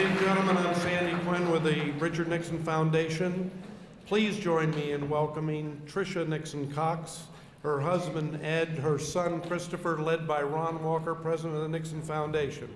Ladies and gentlemen, I'm Sandy Quinn with the Richard Nixon Foundation. Please join me in welcoming Tricia Nixon Cox, her husband Ed, her son Christopher, led by Ron Walker, president of the Nixon Foundation.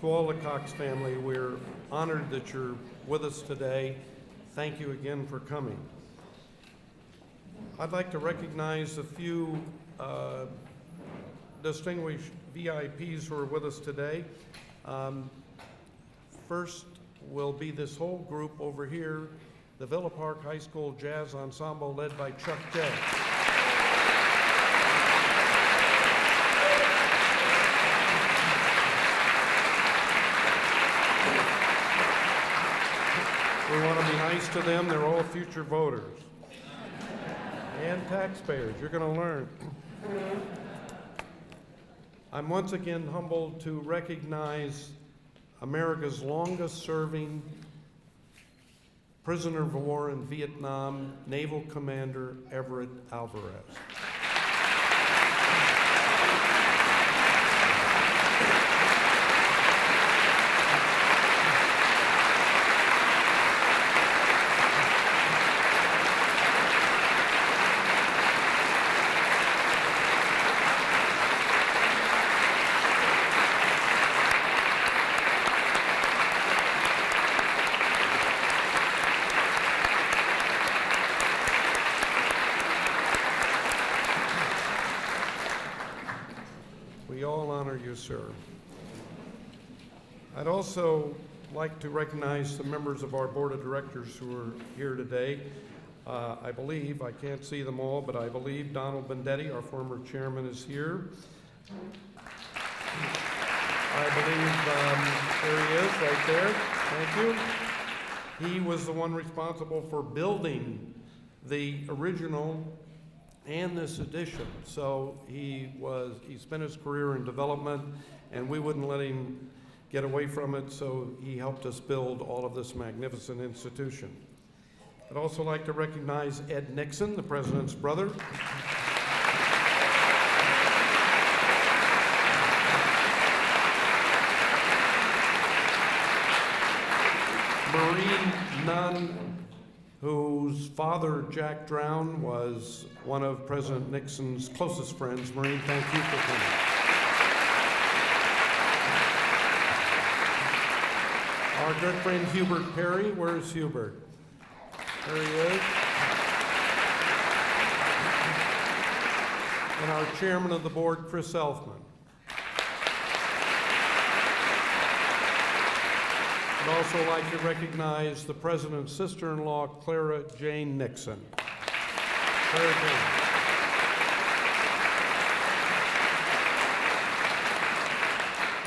To all the Cox family, we're honored that you're with us today. Thank you again for coming. I'd like to recognize a few distinguished VIPs who are with us today. First will be this whole group over here, the Villa Park High School Jazz Ensemble led by Chuck Day. We want to be nice to them. They're all future voters and taxpayers. You're going to learn. I'm once again humbled to recognize America's longest serving prisoner of war in Vietnam, Naval Commander Everett Alvarez. We all honor you, sir. I'd also like to recognize the members of our board of directors who are here today. I believe, I can't see them all, but I believe Donald Bendetti, our former chairman, is here. I believe there he is, right there. Thank you. He was the one responsible for building the original and this edition. So he spent his career in development, and we wouldn't let him get away from it, so he helped us build all of this magnificent institution. I'd also like to recognize Ed Nixon, the president's brother. Marine nun, whose father, Jack Drown, was one of President Nixon's closest friends. Maureen, thank you for coming. Our good friend Hubert Perry, where's Hubert? There he is. And our chairman of the board, Chris Elfman. I'd also like to recognize the president's sister-in-law, Clara Jane Nixon. Clara Jane.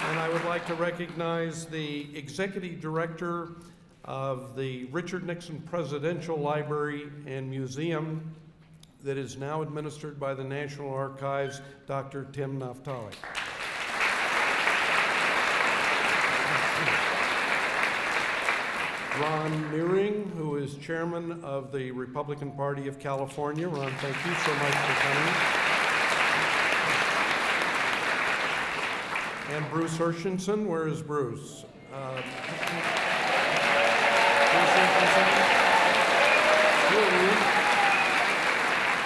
And I would like to recognize the executive director of the Richard Nixon Presidential Library and Museum that is now administered by the National Archives, Dr. Tim Naftali. Ron Meering, who is chairman of the Republican Party of California. Ron, thank you so much for coming. And Bruce Hershenson, where is Bruce? Bruce Hershenson. Here he is.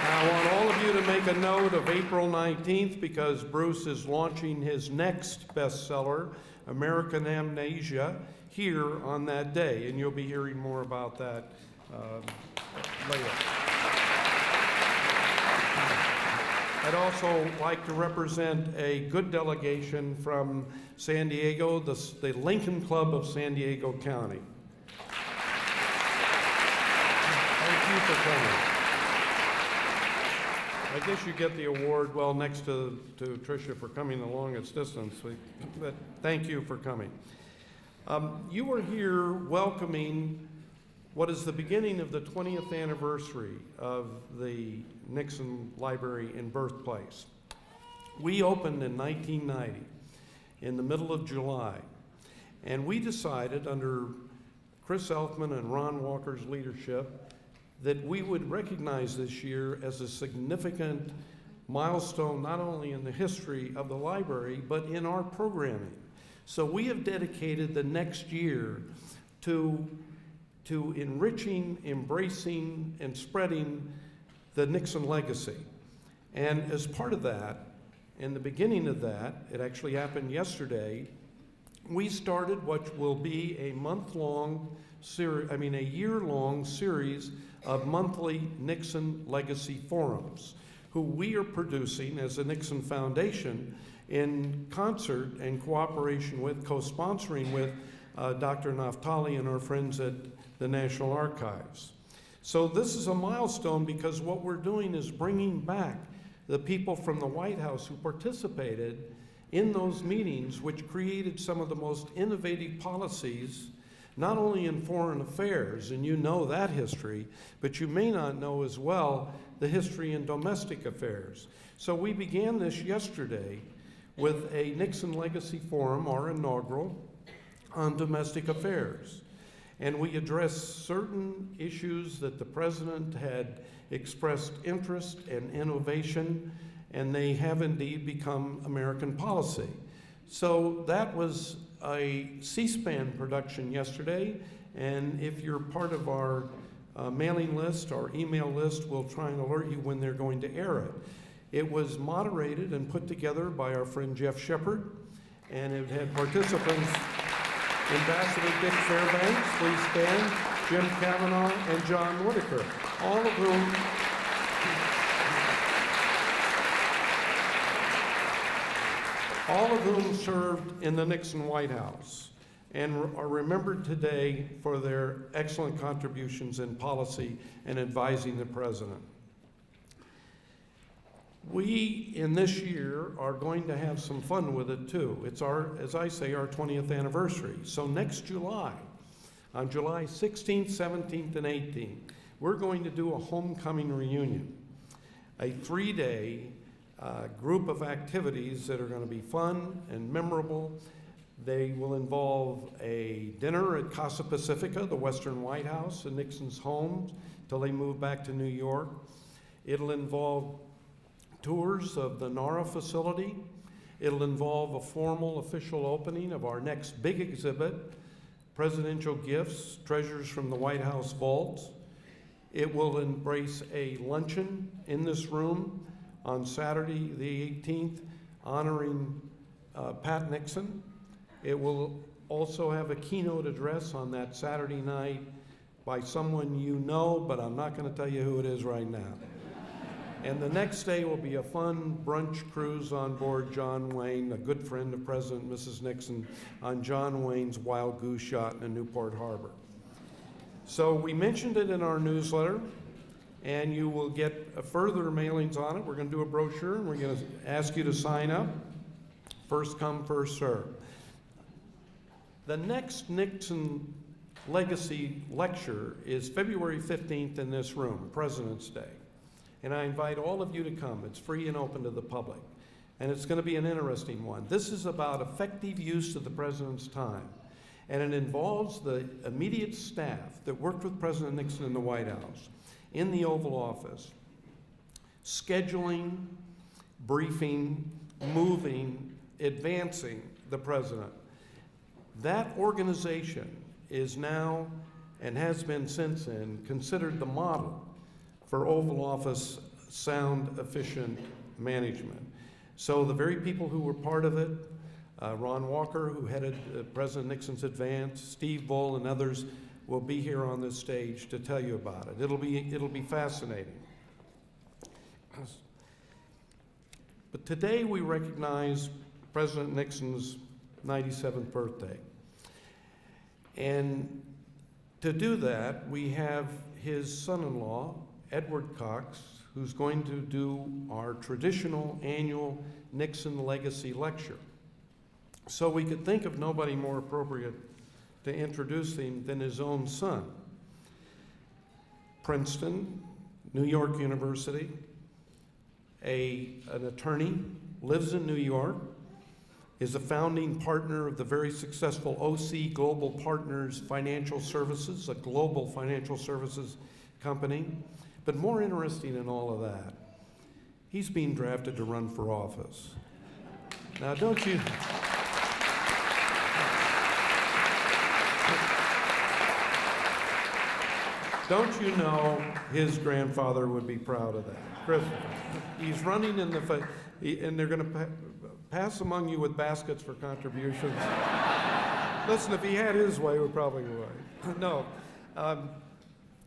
I want all of you to make a note of April 19th because Bruce is launching his next bestseller, American Amnesia, here on that day, and you'll be hearing more about that later. I'd also like to represent a good delegation from San Diego, the Lincoln Club of San Diego County. Thank you for coming. I guess you get the award, well, next to Tricia for coming the longest distance, but thank you for coming. You are here welcoming what is the beginning of the 20th anniversary of the Nixon Library and birthplace. We opened in 1990, in the middle of July, and we decided under Chris Elfman and Ron Walker's leadership that we would recognize this year as a significant milestone not only in the history of the library, but in our programming. So we have dedicated the next year to enriching, embracing, and spreading the Nixon legacy. And as part of that, in the beginning of that, it actually happened yesterday, we started what will be a year-long series of monthly Nixon Legacy Forums, who we are producing as the Nixon Foundation in concert and cooperation with, co-sponsoring with Dr. Naftali and our friends at the National Archives. So this is a milestone because what we're doing is bringing back the people from the White House who participated in those meetings, which created some of the most innovative policies, not only in foreign affairs, and you know that history, but you may not know as well the history in domestic affairs. So we began this yesterday with a Nixon Legacy Forum, our inaugural, on domestic affairs. And we addressed certain issues that the president had expressed interest and innovation, and they have indeed become American policy. So that was a C-SPAN production yesterday, and if you're part of our mailing list, our email list, we'll try and alert you when they're going to air it. It was moderated and put together by our friend Jeff Shepard, and it had participants Ambassador Dick Fairbanks, please stand, Jim Kavanaugh, and John Whitaker, all of whom served in the Nixon White House and are remembered today for their excellent contributions in policy and advising the president. We, in this year, are going to have some fun with it too. It's our, as I say, our 20th anniversary. So next July, on July 16th, 17th, and 18th, we're going to do a homecoming reunion, a 3-day group of activities that are going to be fun and memorable. They will involve a dinner at Casa Pacifica, the Western White House, in Nixon's home, till they move back to New York. It'll involve tours of the NARA facility. It'll involve a formal official opening of our next big exhibit, Presidential Gifts, Treasures from the White House Vaults. It will embrace a luncheon in this room on Saturday the 18th, honoring Pat Nixon. It will also have a keynote address on that Saturday night by someone you know, but I'm not going to tell you who it is right now. And the next day will be a fun brunch cruise on board John Wayne, a good friend of President and Mrs. Nixon, on John Wayne's Wild Goose Yacht in Newport Harbor. So we mentioned it in our newsletter, and you will get further mailings on it. We're going to do a brochure, and we're going to ask you to sign up. First come, first serve. The next Nixon Legacy Lecture is February 15th in this room, President's Day. And I invite all of you to come. It's free and open to the public. And it's going to be an interesting one. This is about effective use of the president's time. And it involves the immediate staff that worked with President Nixon in the White House, in the Oval Office, scheduling, briefing, moving, advancing the president. That organization is now, and has been since then, considered the model for Oval Office sound, efficient management. So the very people who were part of it, Ron Walker, who headed President Nixon's advance, Steve Bull and others, will be here on this stage to tell you about it. It'll be fascinating. But today we recognize President Nixon's 97th birthday. And to do that, we have his son-in-law, Edward Cox, who's going to do our traditional annual Nixon Legacy Lecture. So we could think of nobody more appropriate to introduce him than his own son. Princeton, New York University, an attorney, lives in New York, is a founding partner of the very successful OC Global Partners Financial Services, a global financial services company. But more interesting in all of that, he's being drafted to run for office. Now, don't you know his grandfather would be proud of that? Christopher. He's running in and they're going to pass among you with baskets for contributions. Listen, if he had his way, we probably would. No.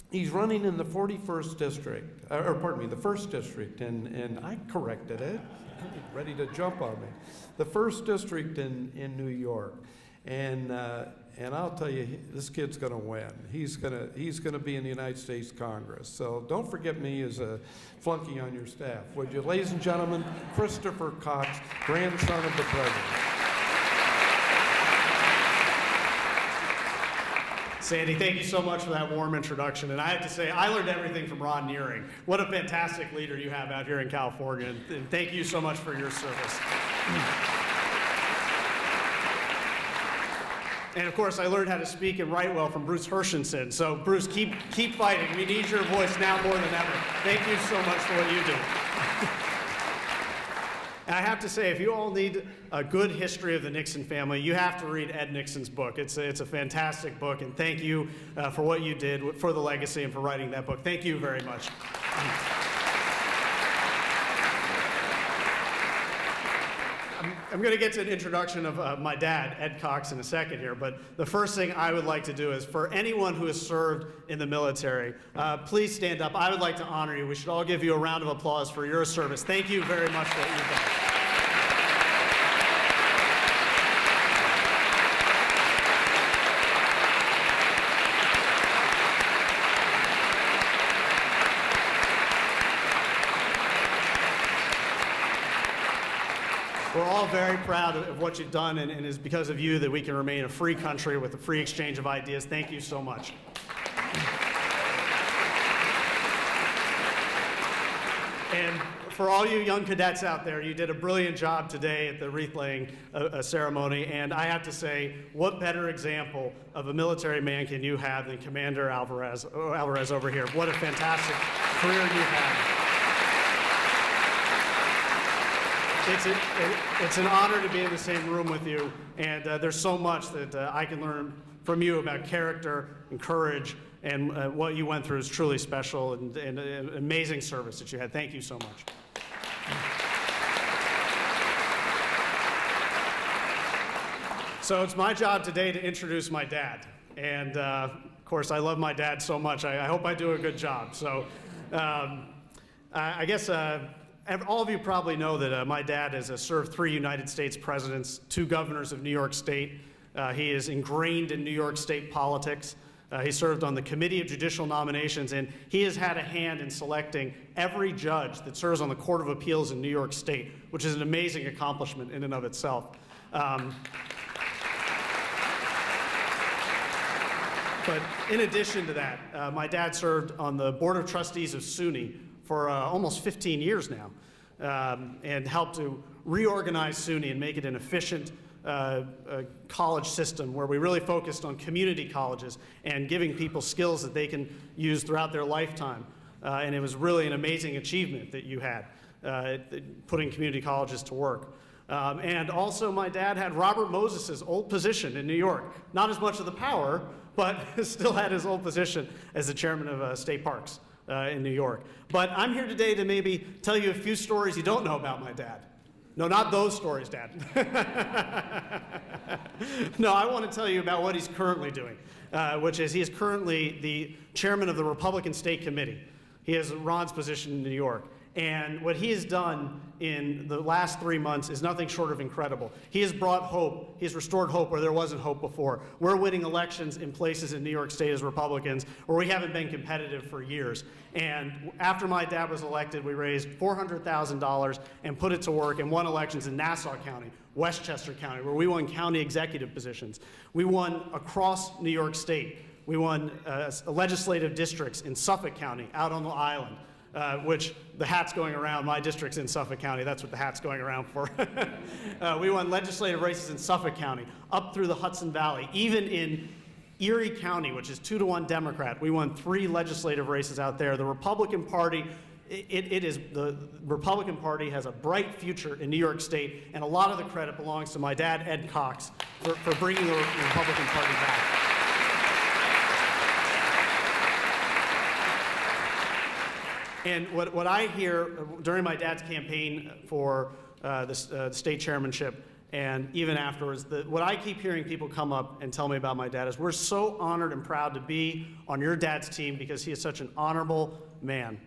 He's running in the 41st district, or pardon me, the 1st district, and I corrected it. Ready to jump on me. The 1st district in New York. And I'll tell you, this kid's going to win. He's going to be in the United States Congress. So don't forget me as a flunky on your staff, would you? Ladies and gentlemen, Christopher Cox, grandson of the president. Sandy, thank you so much for that warm introduction. And I have to say, I learned everything from Ron Nearing. What a fantastic leader you have out here in California. And thank you so much for your service. And of course, I learned how to speak and write well from Bruce Hershenson. So Bruce, keep fighting. We need your voice now more than ever. Thank you so much for what you do. And I have to say, if you all need a good history of the Nixon family, you have to read Ed Nixon's book. It's a fantastic book, and thank you for what you did for the legacy and for writing that book. Thank you very much. I'm going to get to an introduction of my dad, Ed Cox, in a second here, but the first thing I would like to do is for anyone who has served in the military, please stand up. I would like to honor you. We should all give you a round of applause for your service. Thank you very much for what you've done. We're all very proud of what you've done, and it's because of you that we can remain a free country with a free exchange of ideas. Thank you so much. And for all you young cadets out there, you did a brilliant job today at the wreath-laying ceremony, and I have to say, what better example of a military man can you have than Commander Alvarez over here? What a fantastic career you had. It's an honor to be in the same room with you, and there's so much that I can learn from you about character and courage, and what you went through is truly special and an amazing service that you had. Thank you so much. So it's my job today to introduce my dad, and of course I love my dad so much. I hope I do a good job. So I guess all of you probably know that my dad has served 3 United States presidents, 2 governors of New York State. He is ingrained in New York State politics. He served on the Committee of Judicial Nominations, and he has had a hand in selecting every judge that serves on the Court of Appeals in New York State, which is an amazing accomplishment in and of itself. But in addition to that, my dad served on the Board of Trustees of SUNY for almost 15 years now, and helped to reorganize SUNY and make it an efficient college system where we really focused on community colleges and giving people skills that they can use throughout their lifetime. And it was really an amazing achievement that you had, putting community colleges to work. And also my dad had Robert Moses's old position in New York. Not as much of the power, but still had his old position as the chairman of state parks in New York. But I'm here today to maybe tell you a few stories you don't know about my dad. No, not those stories, Dad. No, I want to tell you about what he's currently doing, which is he is currently the chairman of the Republican State Committee. He has Ron's position in New York. And what he has done in the last 3 months is nothing short of incredible. He has brought hope. He has restored hope where there wasn't hope before. We're winning elections in places in New York State as Republicans where we haven't been competitive for years. And after my dad was elected, we raised $400,000 and put it to work and won elections in Nassau County, Westchester County, where we won county executive positions. We won across New York State. We won legislative districts in Suffolk County, out on the island. Which the hat's going around. My district's in Suffolk County. That's what the hat's going around for. We won legislative races in Suffolk County, up through the Hudson Valley, even in Erie County, which is 2-to-1 Democrat. We won 3 legislative races out there. The Republican Party, the Republican Party has a bright future in New York State, and a lot of the credit belongs to my dad, Ed Cox, for bringing the Republican Party back. And what I hear during my dad's campaign for the state chairmanship, and even afterwards, what I keep hearing people come up and tell me about my dad is, we're so honored and proud to be on your dad's team because he is such an honorable man.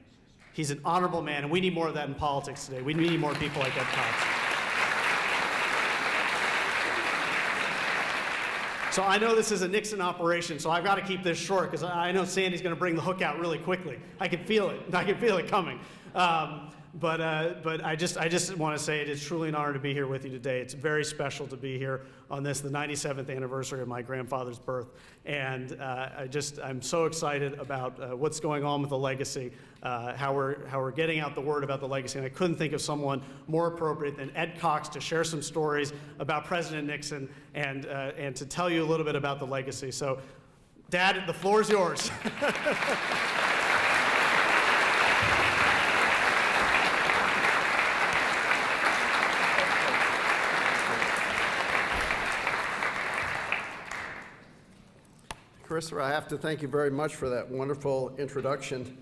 He's an honorable man, and we need more of that in politics today. We need more people like Ed Cox. So I know this is a Nixon operation, so I've got to keep this short because I know Sandy's going to bring the hook out really quickly. I can feel it. I can feel it coming. But I just want to say it is truly an honor to be here with you today. It's very special to be here on this, the 97th anniversary of my grandfather's birth. And I'm so excited about what's going on with the legacy, how we're getting out the word about the legacy. And I couldn't think of someone more appropriate than Ed Cox to share some stories about President Nixon and to tell you a little bit about the legacy. So, Dad, the floor is yours. Christopher, I have to thank you very much for that wonderful introduction.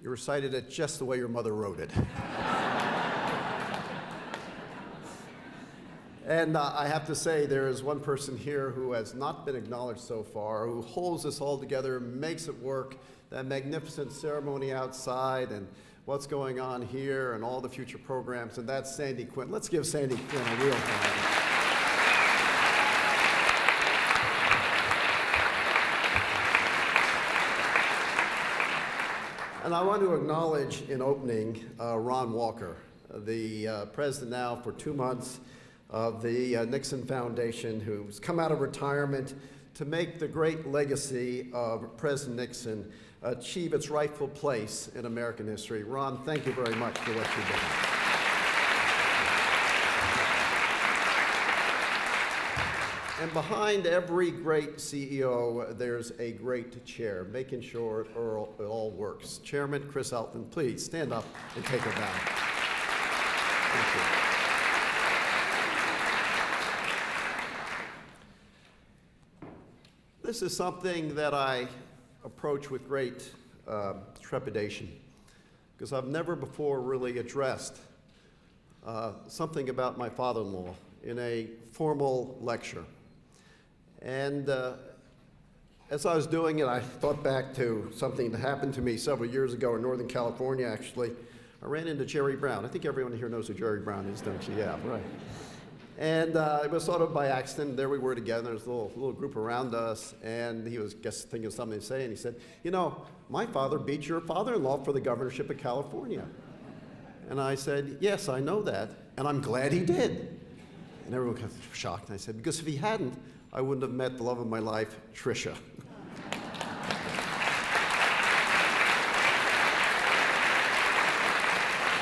You recited it just the way your mother wrote it. And I have to say, there is one person here who has not been acknowledged so far, who holds this all together, makes it work, that magnificent ceremony outside, and what's going on here, and all the future programs, and that's Sandy Quinn. Let's give Sandy Quinn a real hand. And I want to acknowledge in opening Ron Walker, the president now for 2 months of the Nixon Foundation, who's come out of retirement to make the great legacy of President Nixon achieve its rightful place in American history. Ron, thank you very much for what you've done. And behind every great CEO, there's a great chair, making sure it all works. Chairman Chris Elton, please stand up and take a bow. Thank you. This is something that I approach with great trepidation, because I've never before really addressed something about my father-in-law in a formal lecture. And as I was doing it, I thought back to something that happened to me several years ago in Northern California, actually. I ran into Jerry Brown. I think everyone here knows who Jerry Brown is, don't you? Yeah, right. And it was sort of by accident. There we were together. There was a little group around us, and he was just thinking of something to say, and he said, "You know, my father beat your father-in-law for the governorship of California." And I said, "Yes, I know that, and I'm glad he did." And everyone got shocked. And I said, "Because if he hadn't, I wouldn't have met the love of my life, Tricia."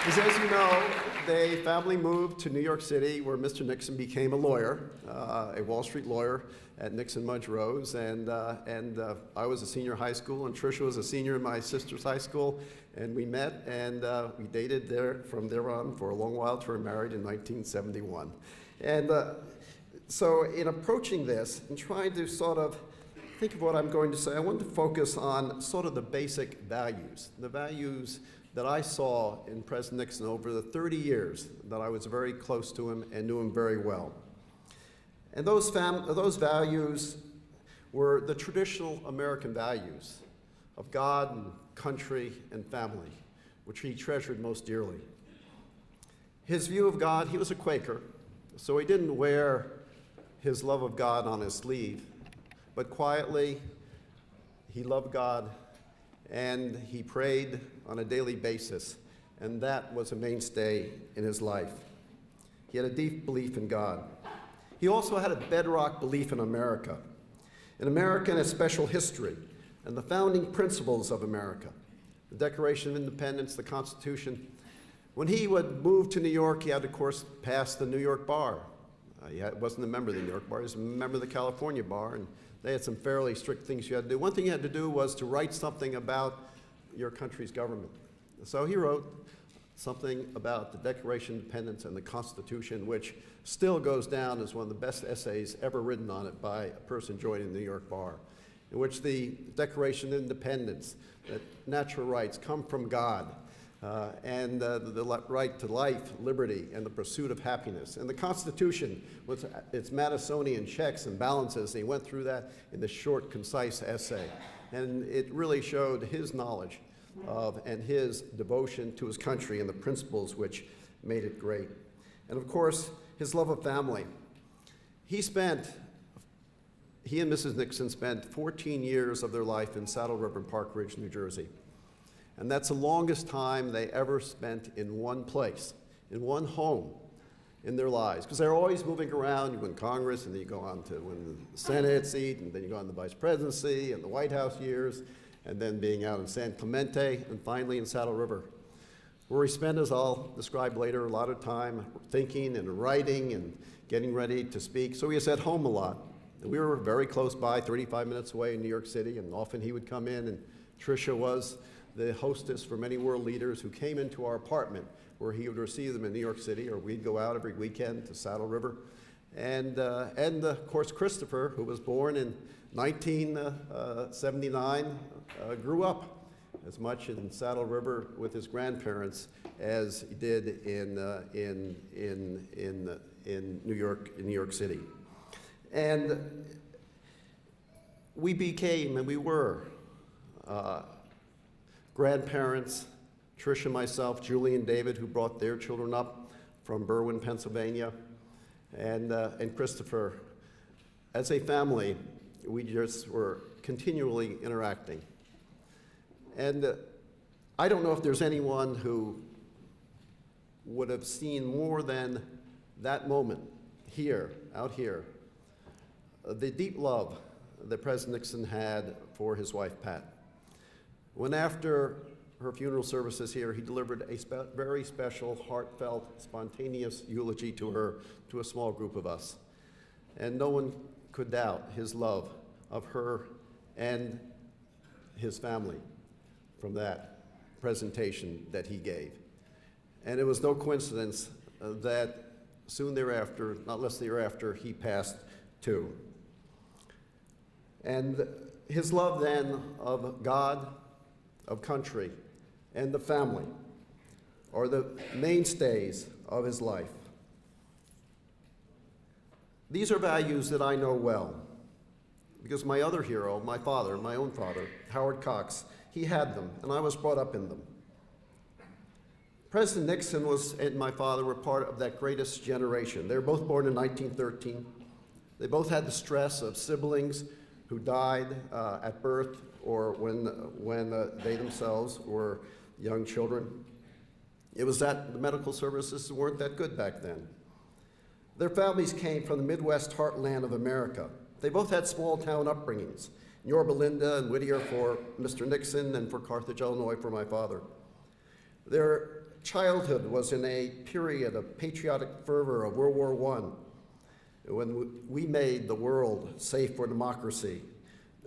Because as you know, the family moved to New York City, where Mr. Nixon became a lawyer, a Wall Street lawyer at Nixon Mudge Rose, and I was a senior in high school, and Tricia was a senior in my sister's high school, and we met, and we dated there from there on for a long while till we were married in 1971. And so in approaching this and trying to sort of think of what I'm going to say, I want to focus on sort of the basic values, the values that I saw in President Nixon over the 30 years that I was very close to him and knew him very well. And those values were the traditional American values of God and country and family, which he treasured most dearly. His view of God, he was a Quaker, so he didn't wear his love of God on his sleeve, but quietly he loved God and he prayed on a daily basis, and that was a mainstay in his life. He had a deep belief in God. He also had a bedrock belief in America and its special history, and the founding principles of America, the Declaration of Independence, the Constitution. When he would move to New York, he had, of course, pass the New York bar. He wasn't a member of the New York bar, he was a member of the California bar, and they had some fairly strict things you had to do. One thing you had to do was to write something about your country's government. So he wrote something about the Declaration of Independence and the Constitution, which still goes down as one of the best essays ever written on it by a person joining the New York bar, in which the Declaration of Independence, that natural rights come from God, and the right to life, liberty, and the pursuit of happiness. And the Constitution, with its Madisonian checks and balances, he went through that in this short, concise essay. And it really showed his knowledge of and his devotion to his country and the principles which made it great. And of course, his love of family. He and Mrs. Nixon spent 14 years of their life in Saddle River and Park Ridge, New Jersey. And that's the longest time they ever spent in one place, in one home in their lives. Because they're always moving around. You win Congress, and then you go on to win the Senate seat, and then you go on to the vice presidency and the White House years, and then being out in San Clemente, and finally in Saddle River, where he spent, as I'll describe later, a lot of time thinking and writing and getting ready to speak. So he was at home a lot. And we were very close by, 35 minutes away in New York City, and often he would come in, and Tricia was the hostess for many world leaders who came into our apartment, where he would receive them in New York City, or we'd go out every weekend to Saddle River. And of course, Christopher, who was born in 1979, grew up as much in Saddle River with his grandparents as he did in New York City. And we became, and we were, grandparents, Tricia, myself, Julie, and David, who brought their children up from Berwyn, Pennsylvania, and Christopher. As a family, we just were continually interacting. And I don't know if there's anyone who would have seen more than that moment here, out here, the deep love that President Nixon had for his wife, Pat. When after her funeral services here, he delivered a very special, heartfelt, spontaneous eulogy to her, to a small group of us. And no one could doubt his love of her and his family from that presentation that he gave. And it was no coincidence that soon thereafter, not less than a year after, he passed too. And his love then of God, of country, and the family are the mainstays of his life. These are values that I know well, because my other hero, my father, my own father, Howard Cox, he had them, and I was brought up in them. President Nixon and my father were part of that greatest generation. They were both born in 1913. They both had the stress of siblings who died at birth or when they themselves were young children. It was that the medical services weren't that good back then. Their families came from the Midwest heartland of America. They both had small town upbringings, Yorba Linda and Whittier for Mr. Nixon, and for Carthage, Illinois for my father. Their childhood was in a period of patriotic fervor of World War I, when we made the world safe for democracy,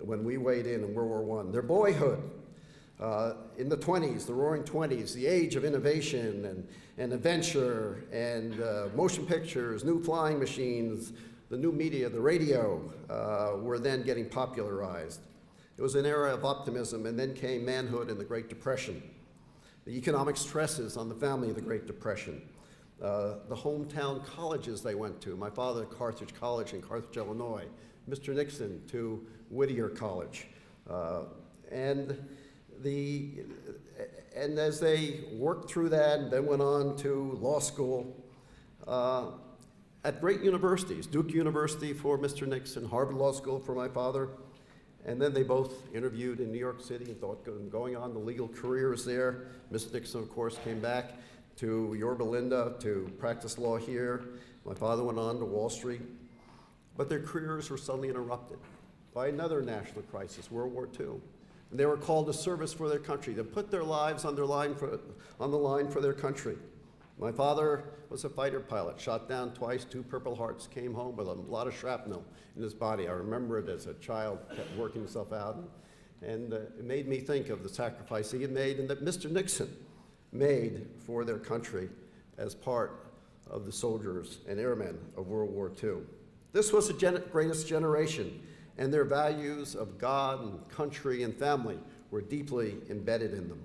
when we weighed in World War I. Their boyhood, in the 20s, the roaring 20s, the age of innovation and adventure and motion pictures, new flying machines, the new media, the radio, were then getting popularized. It was an era of optimism, and then came manhood and the Great Depression, the economic stresses on the family of the Great Depression, the hometown colleges they went to. My father at Carthage College in Carthage, Illinois. Mr. Nixon to Whittier College. And as they worked through that and then went on to law school at great universities, Duke University for Mr. Nixon, Harvard Law School for my father, and then they both interviewed in New York City and thought going on the legal careers there. Mr. Nixon, of course, came back to Yorba Linda to practice law here. My father went on to Wall Street. But their careers were suddenly interrupted by another national crisis, World War II. And they were called to service for their country, to put their lives on the line for their country. My father was a fighter pilot, shot down twice, 2 Purple Hearts, came home with a lot of shrapnel in his body. I remember it as a child, kept working himself out. And it made me think of the sacrifice he had made and that Mr. Nixon made for their country as part of the soldiers and airmen of World War II. This was the greatest generation, and their values of God and country and family were deeply embedded in them.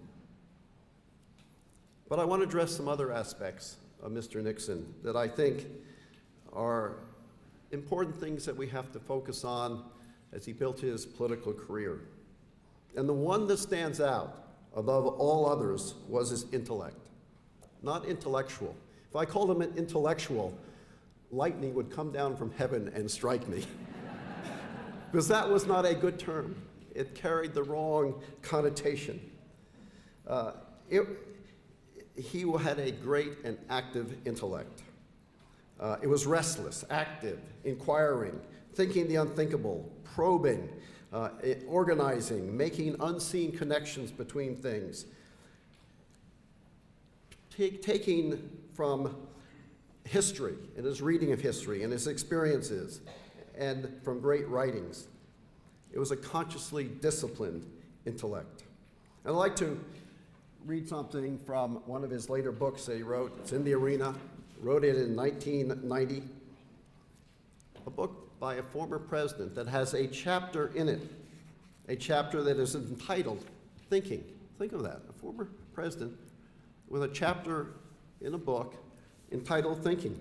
But I want to address some other aspects of Mr. Nixon that I think are important things that we have to focus on as he built his political career. And the one that stands out above all others was his intellect, not intellectual. If I called him an intellectual, lightning would come down from heaven and strike me. Because that was not a good term. It carried the wrong connotation. He had a great and active intellect. It was restless, active, inquiring, thinking the unthinkable, probing, organizing, making unseen connections between things, taking from history and his reading of history and his experiences and from great writings. It was a consciously disciplined intellect. And I'd like to read something from one of his later books that he wrote. It's in the arena. Wrote it in 1990. A book by a former president that has a chapter in it, a chapter that is entitled Thinking. Think of that, a former president with a chapter in a book entitled Thinking.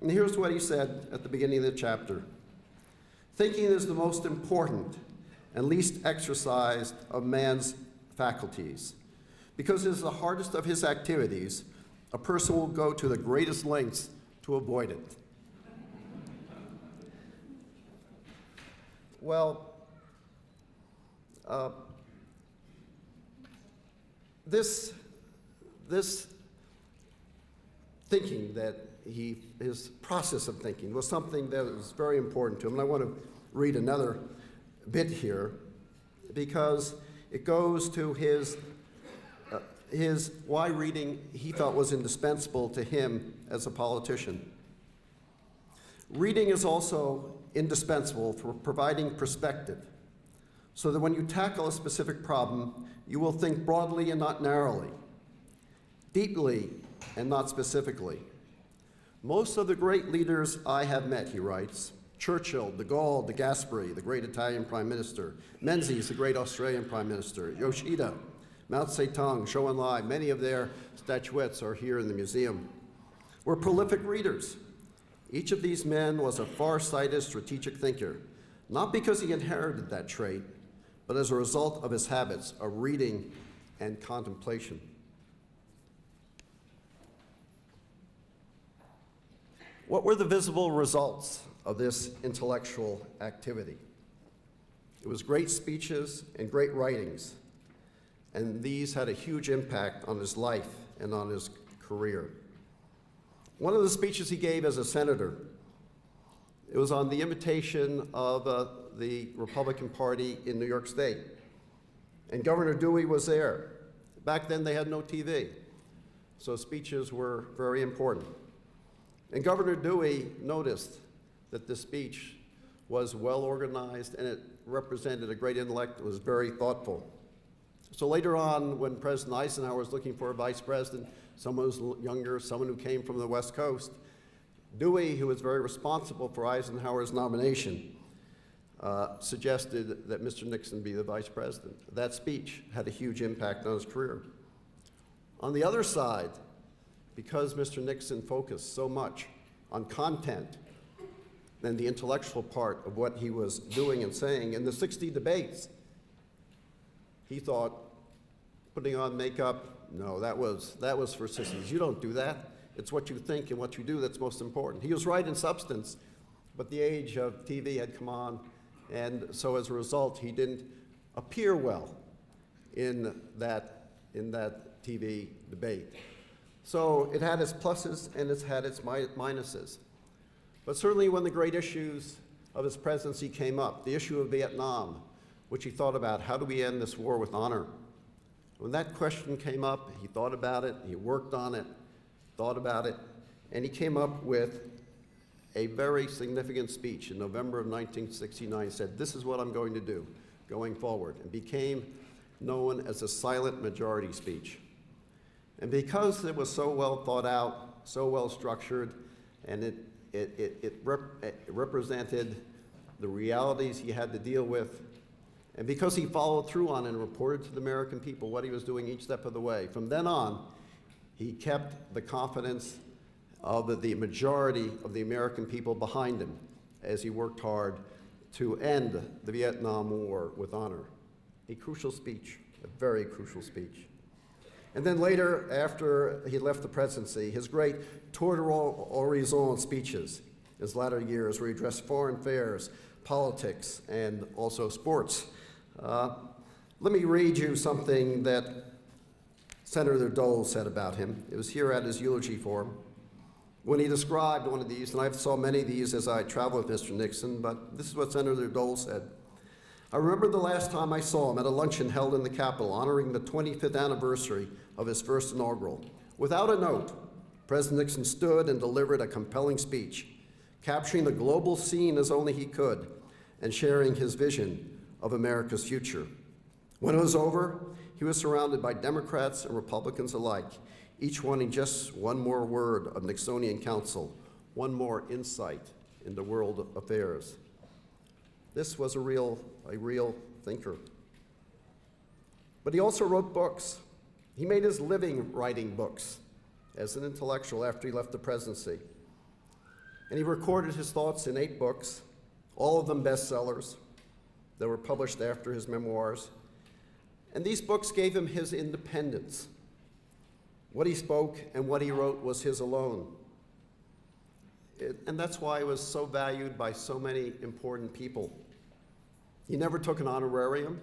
And here's what he said at the beginning of the chapter. Thinking is the most important and least exercised of man's faculties. Because it is the hardest of his activities, a person will go to the greatest lengths to avoid it. Well, this thinking that his process of thinking was something that was very important to him. And I want to read another bit here because it goes to his why reading he felt was indispensable to him as a politician. Reading is also indispensable for providing perspective, so that when you tackle a specific problem, you will think broadly and not narrowly, deeply and not specifically. Most of the great leaders I have met, he writes, Churchill, de Gaulle, de Gasperi, the great Italian Prime Minister, Menzies, the great Australian Prime Minister, Yoshida, Mao Zedong, Zhou Enlai, many of their statuettes are here in the museum, were prolific readers. Each of these men was a far-sighted strategic thinker, not because he inherited that trait, but as a result of his habits of reading and contemplation. What were the visible results of this intellectual activity? It was great speeches and great writings, and these had a huge impact on his life and on his career. One of the speeches he gave as a senator, it was on the invitation of the Republican Party in New York State. And Governor Dewey was there. Back then they had no TV, so speeches were very important. And Governor Dewey noticed that the speech was well organized and it represented a great intellect. It was very thoughtful. So later on, when President Eisenhower was looking for a vice president, someone who was younger, someone who came from the West Coast, Dewey, who was very responsible for Eisenhower's nomination, suggested that Mr. Nixon be the vice president. That speech had a huge impact on his career. On the other side, because Mr. Nixon focused so much on content and the intellectual part of what he was doing and saying in the 60 debates, he thought putting on makeup, no, that was for sissies. You don't do that. It's what you think and what you do that's most important. He was right in substance, but the age of TV had come on, and so as a result, he didn't appear well in that TV debate. So it had its pluses and it's had its minuses. But certainly when the great issues of his presidency came up, the issue of Vietnam, which he thought about, how do we end this war with honor? When that question came up, he thought about it, he worked on it, thought about it, and he came up with a very significant speech in November of 1969. He said, this is what I'm going to do going forward, and became known as the silent majority speech. And because it was so well thought out, so well structured, and it represented the realities he had to deal with, and because he followed through on and reported to the American people what he was doing each step of the way, from then on, he kept the confidence of the majority of the American people behind him as he worked hard to end the Vietnam War with honor. A crucial speech, a very crucial speech. And then later, after he left the presidency, his great tour d'horizon speeches, his latter years, where he addressed foreign affairs, politics, and also sports. Let me read you something that Senator Dole said about him. It was here at his eulogy for him. When he described one of these, and I saw many of these as I traveled with Mr. Nixon, but this is what Senator Dole said. I remember the last time I saw him at a luncheon held in the Capitol honoring the 25th anniversary of his first inaugural. Without a note, President Nixon stood and delivered a compelling speech, capturing the global scene as only he could and sharing his vision of America's future. When it was over, he was surrounded by Democrats and Republicans alike, each wanting just one more word of Nixonian counsel, one more insight into world affairs. This was a real thinker. But he also wrote books. He made his living writing books as an intellectual after he left the presidency. And he recorded his thoughts in 8 books, all of them bestsellers that were published after his memoirs. And these books gave him his independence. What he spoke and what he wrote was his alone. And that's why it was so valued by so many important people. He never took an honorarium,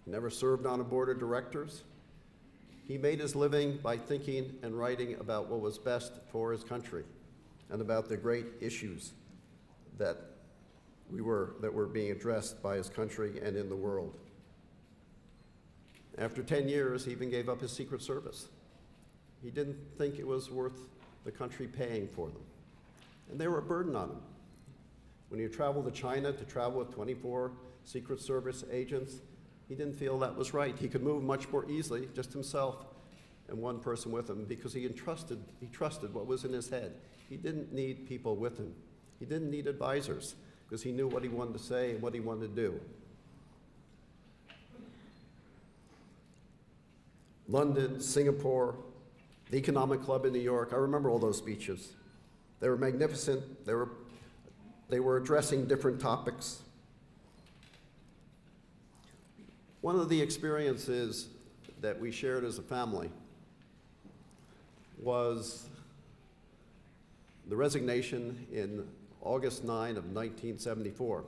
he never served on a board of directors. He made his living by thinking and writing about what was best for his country and about the great issues that were being addressed by his country and in the world. After 10 years, he even gave up his Secret Service. He didn't think it was worth the country paying for them. And they were a burden on him. When he traveled to China to travel with 24 Secret Service agents, he didn't feel that was right. He could move much more easily, just himself and one person with him, because he trusted what was in his head. He didn't need people with him. He didn't need advisors, because he knew what he wanted to say and what he wanted to do. London, Singapore, the Economic Club in New York, I remember all those speeches. They were magnificent. They were addressing different topics. One of the experiences that we shared as a family was the resignation in August 9 of 1974.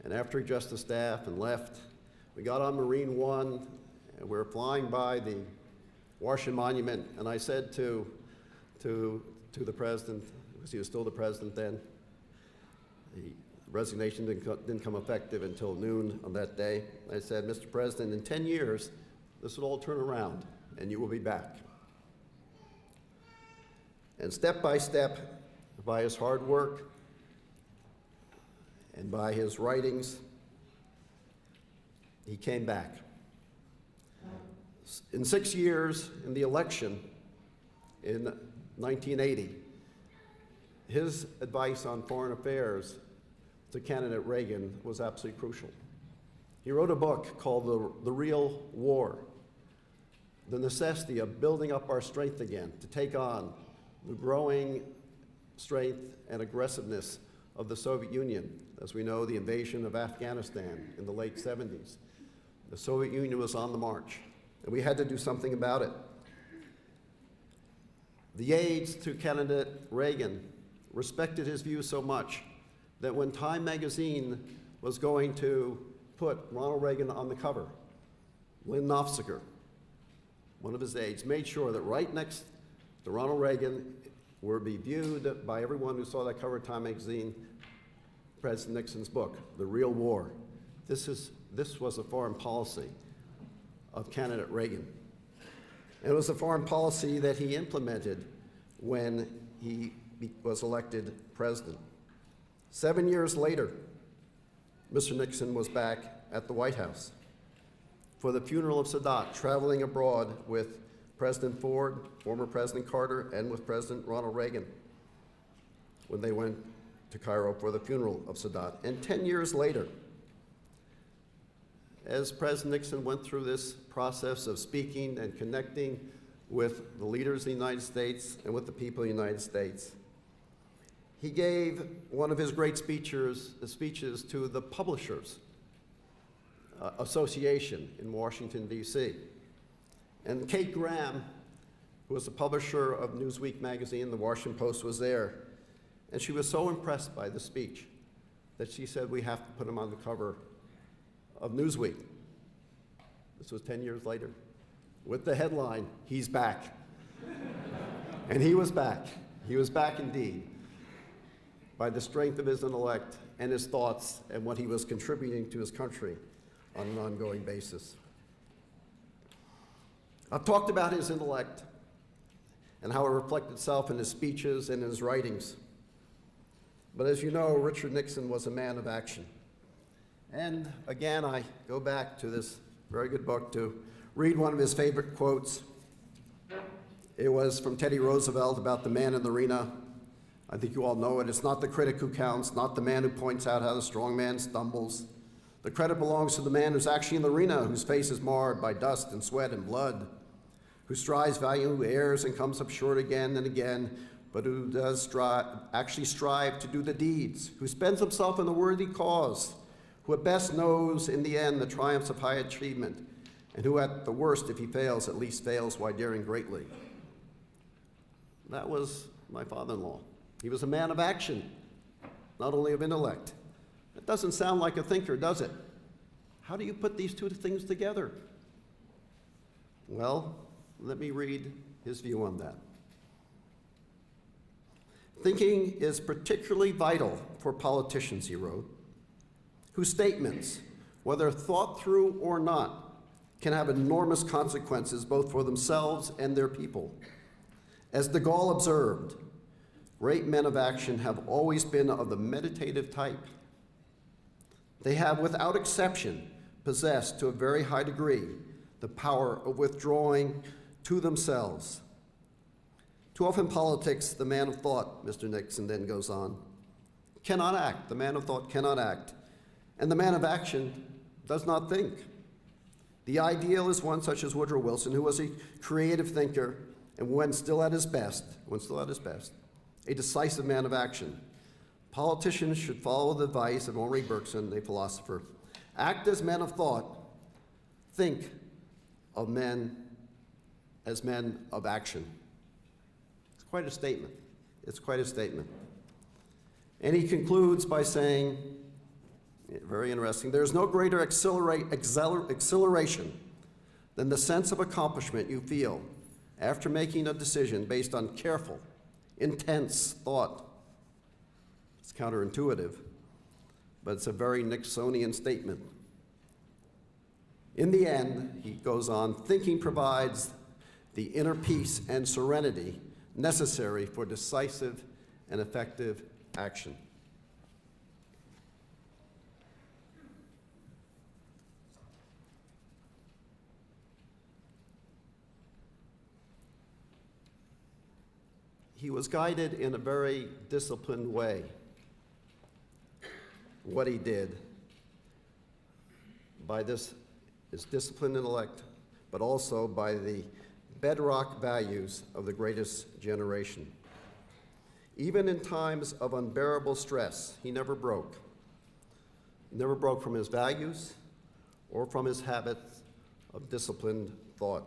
And after he addressed the staff and left, we got on Marine One, and we were flying by the Washington Monument, and I said to the president, because he was still the president then, the resignation didn't come effective until noon on that day. I said, Mr. President, in 10 years, this will all turn around, and you will be back. And step by step, by his hard work and by his writings, he came back. In 6 years, in the election in 1980, his advice on foreign affairs to candidate Reagan was absolutely crucial. He wrote a book called The Real War, the necessity of building up our strength again to take on the growing strength and aggressiveness of the Soviet Union. As we know, the invasion of Afghanistan in the late 70s. The Soviet Union was on the march, and we had to do something about it. The aides to candidate Reagan respected his views so much that when Time magazine was going to put Ronald Reagan on the cover, Lynn Nofziger, one of his aides, made sure that right next to Ronald Reagan would be viewed by everyone who saw that cover of Time magazine, President Nixon's book, The Real War. This was a foreign policy of candidate Reagan. And it was a foreign policy that he implemented when he was elected president. 7 years later, Mr. Nixon was back at the White House for the funeral of Sadat, traveling abroad with President Ford, former President Carter, and with President Ronald Reagan when they went to Cairo for the funeral of Sadat. And 10 years later, as President Nixon went through this process of speaking and connecting with the leaders of the United States and with the people of the United States, he gave one of his great speeches to the Publishers Association in Washington, D.C. And Kate Graham, who was the publisher of Newsweek magazine, the Washington Post, was there. And she was so impressed by the speech that she said, we have to put him on the cover of Newsweek. This was 10 years later, with the headline, "He's back." And he was back. He was back indeed, by the strength of his intellect and his thoughts and what he was contributing to his country on an ongoing basis. I've talked about his intellect and how it reflected itself in his speeches and in his writings. But as you know, Richard Nixon was a man of action. And again, I go back to this very good book to read one of his favorite quotes. It was from Teddy Roosevelt about the man in the arena. I think you all know it. It's not the critic who counts, not the man who points out how the strong man stumbles. The credit belongs to the man who's actually in the arena, whose face is marred by dust and sweat and blood, who strives valiantly, who errs and comes up short again and again, but who does actually strive to do the deeds, who spends himself in a worthy cause, who at best knows in the end the triumphs of high achievement, and who at the worst, if he fails, at least fails while daring greatly. That was my father-in-law. He was a man of action, not only of intellect. It doesn't sound like a thinker, does it? How do you put these two things together? Well, let me read his view on that. Thinking is particularly vital for politicians, he wrote, whose statements, whether thought through or not, can have enormous consequences both for themselves and their people. As de Gaulle observed, great men of action have always been of the meditative type. They have, without exception, possessed to a very high degree the power of withdrawing to themselves. Too often in politics, the man of thought, Mr. Nixon then goes on, cannot act. The man of thought cannot act. And the man of action does not think. The ideal is one such as Woodrow Wilson, who was a creative thinker and when still at his best, a decisive man of action. Politicians should follow the advice of Henri Bergson, a philosopher. Act as men of thought. Think of men as men of action. It's quite a statement. It's quite a statement. And he concludes by saying, very interesting, there's no greater exhilaration than the sense of accomplishment you feel after making a decision based on careful, intense thought. It's counterintuitive, but it's a very Nixonian statement. In the end, he goes on, thinking provides the inner peace and serenity necessary for decisive and effective action. He was guided in a very disciplined way, what he did, by his disciplined intellect, but also by the bedrock values of the greatest generation. Even in times of unbearable stress, he never broke. He never broke from his values or from his habits of disciplined thought.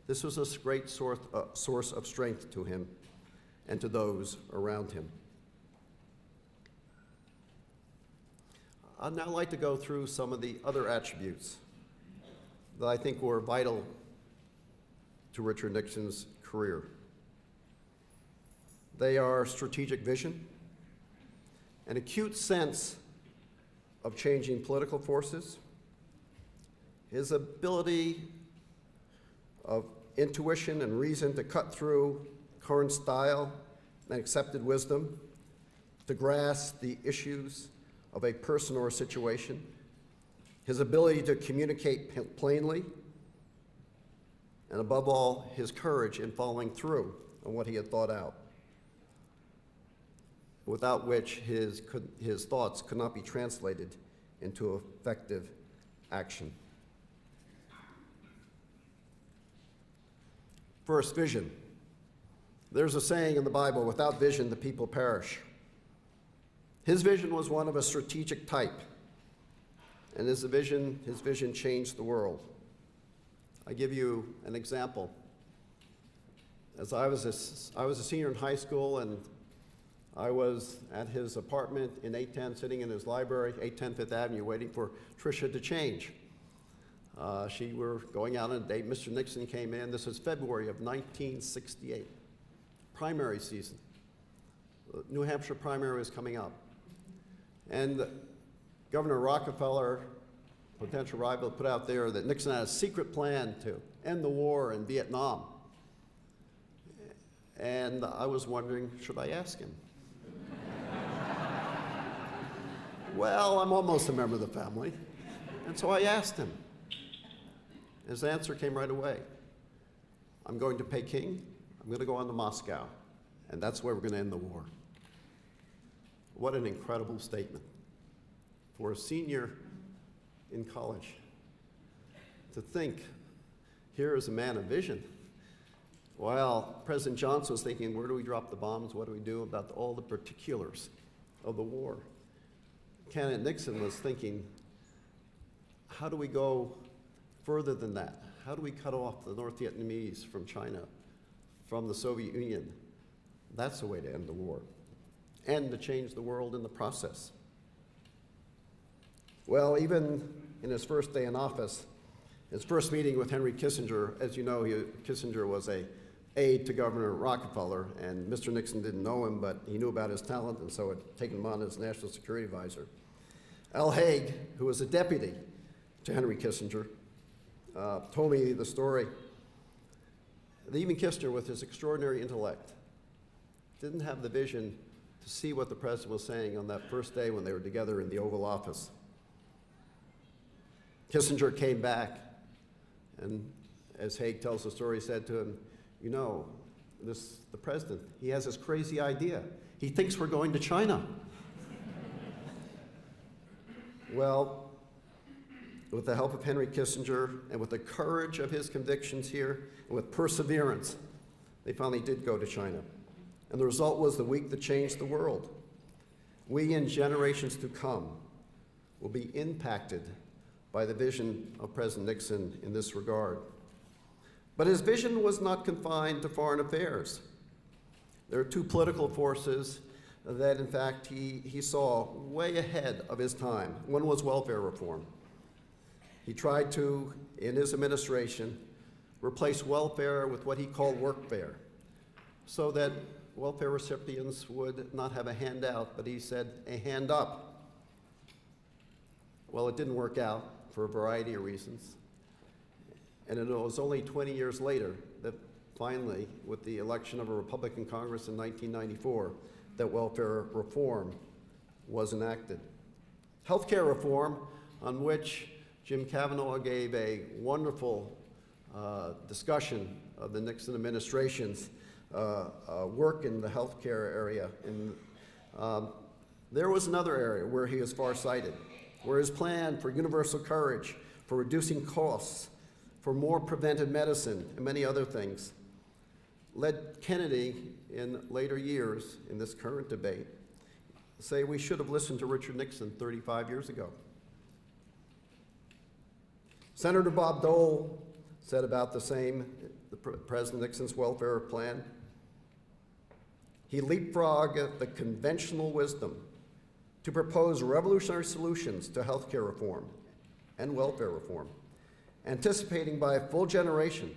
This was a great source of strength to him and to those around him. I'd now like to go through some of the other attributes that I think were vital to Richard Nixon's career. They are strategic vision, an acute sense of changing political forces, his ability of intuition and reason to cut through current style and accepted wisdom, to grasp the issues of a person or a situation, his ability to communicate plainly, and above all, his courage in following through on what he had thought out, without which his thoughts could not be translated into effective action. First, vision. There's a saying in the Bible, without vision, the people perish. His vision was one of a strategic type, and his vision changed the world. I give you an example. As I was a senior in high school, and I was at his apartment in 810, sitting in his library, 810 Fifth Avenue, waiting for Tricia to change. She were going out on a date. Mr. Nixon came in. This was February of 1968, primary season. The New Hampshire primary was coming up. And Governor Rockefeller, potential rival, put out there that Nixon had a secret plan to end the war in Vietnam. And I was wondering, should I ask him? Well, I'm almost a member of the family. And so I asked him. His answer came right away. I'm going to Peking, I'm going to go on to Moscow, and that's where we're going to end the war. What an incredible statement for a senior in college. To think, here is a man of vision. While President Johnson was thinking, where do we drop the bombs? What do we do about all the particulars of the war? Candidate Nixon was thinking, how do we go further than that? How do we cut off the North Vietnamese from China, from the Soviet Union? That's the way to end the war, and to change the world in the process. Well, even in his first day in office, his first meeting with Henry Kissinger, as you know, Kissinger was an aide to Governor Rockefeller, and Mr. Nixon didn't know him, but he knew about his talent, and so had taken him on as national security advisor. Al Haig, who was a deputy to Henry Kissinger, told me the story that even Kissinger, with his extraordinary intellect, didn't have the vision to see what the president was saying on that first day when they were together in the Oval Office. Kissinger came back, and as Haig tells the story, said to him, you know, the president, he has this crazy idea. He thinks we're going to China. Well, with the help of Henry Kissinger and with the courage of his convictions here and with perseverance, they finally did go to China. And the result was the week that changed the world. We in generations to come will be impacted by the vision of President Nixon in this regard. But his vision was not confined to foreign affairs. There are two political forces that, in fact, he saw way ahead of his time. One was welfare reform. He tried to, in his administration, replace welfare with what he called workfare, so that welfare recipients would not have a handout, but he said a hand up. Well, it didn't work out for a variety of reasons. And it was only 20 years later that finally, with the election of a Republican Congress in 1994, that welfare reform was enacted. Healthcare reform, on which Jim Kavanaugh gave a wonderful discussion of the Nixon administration's work in the healthcare area. And there was another area where he was farsighted, where his plan for universal coverage, for reducing costs, for more preventive medicine, and many other things, led Kennedy in later years in this current debate say we should have listened to Richard Nixon 35 years ago. Senator Bob Dole said about the same, President Nixon's welfare plan. He leapfrogged the conventional wisdom to propose revolutionary solutions to health care reform and welfare reform, anticipating by a full generation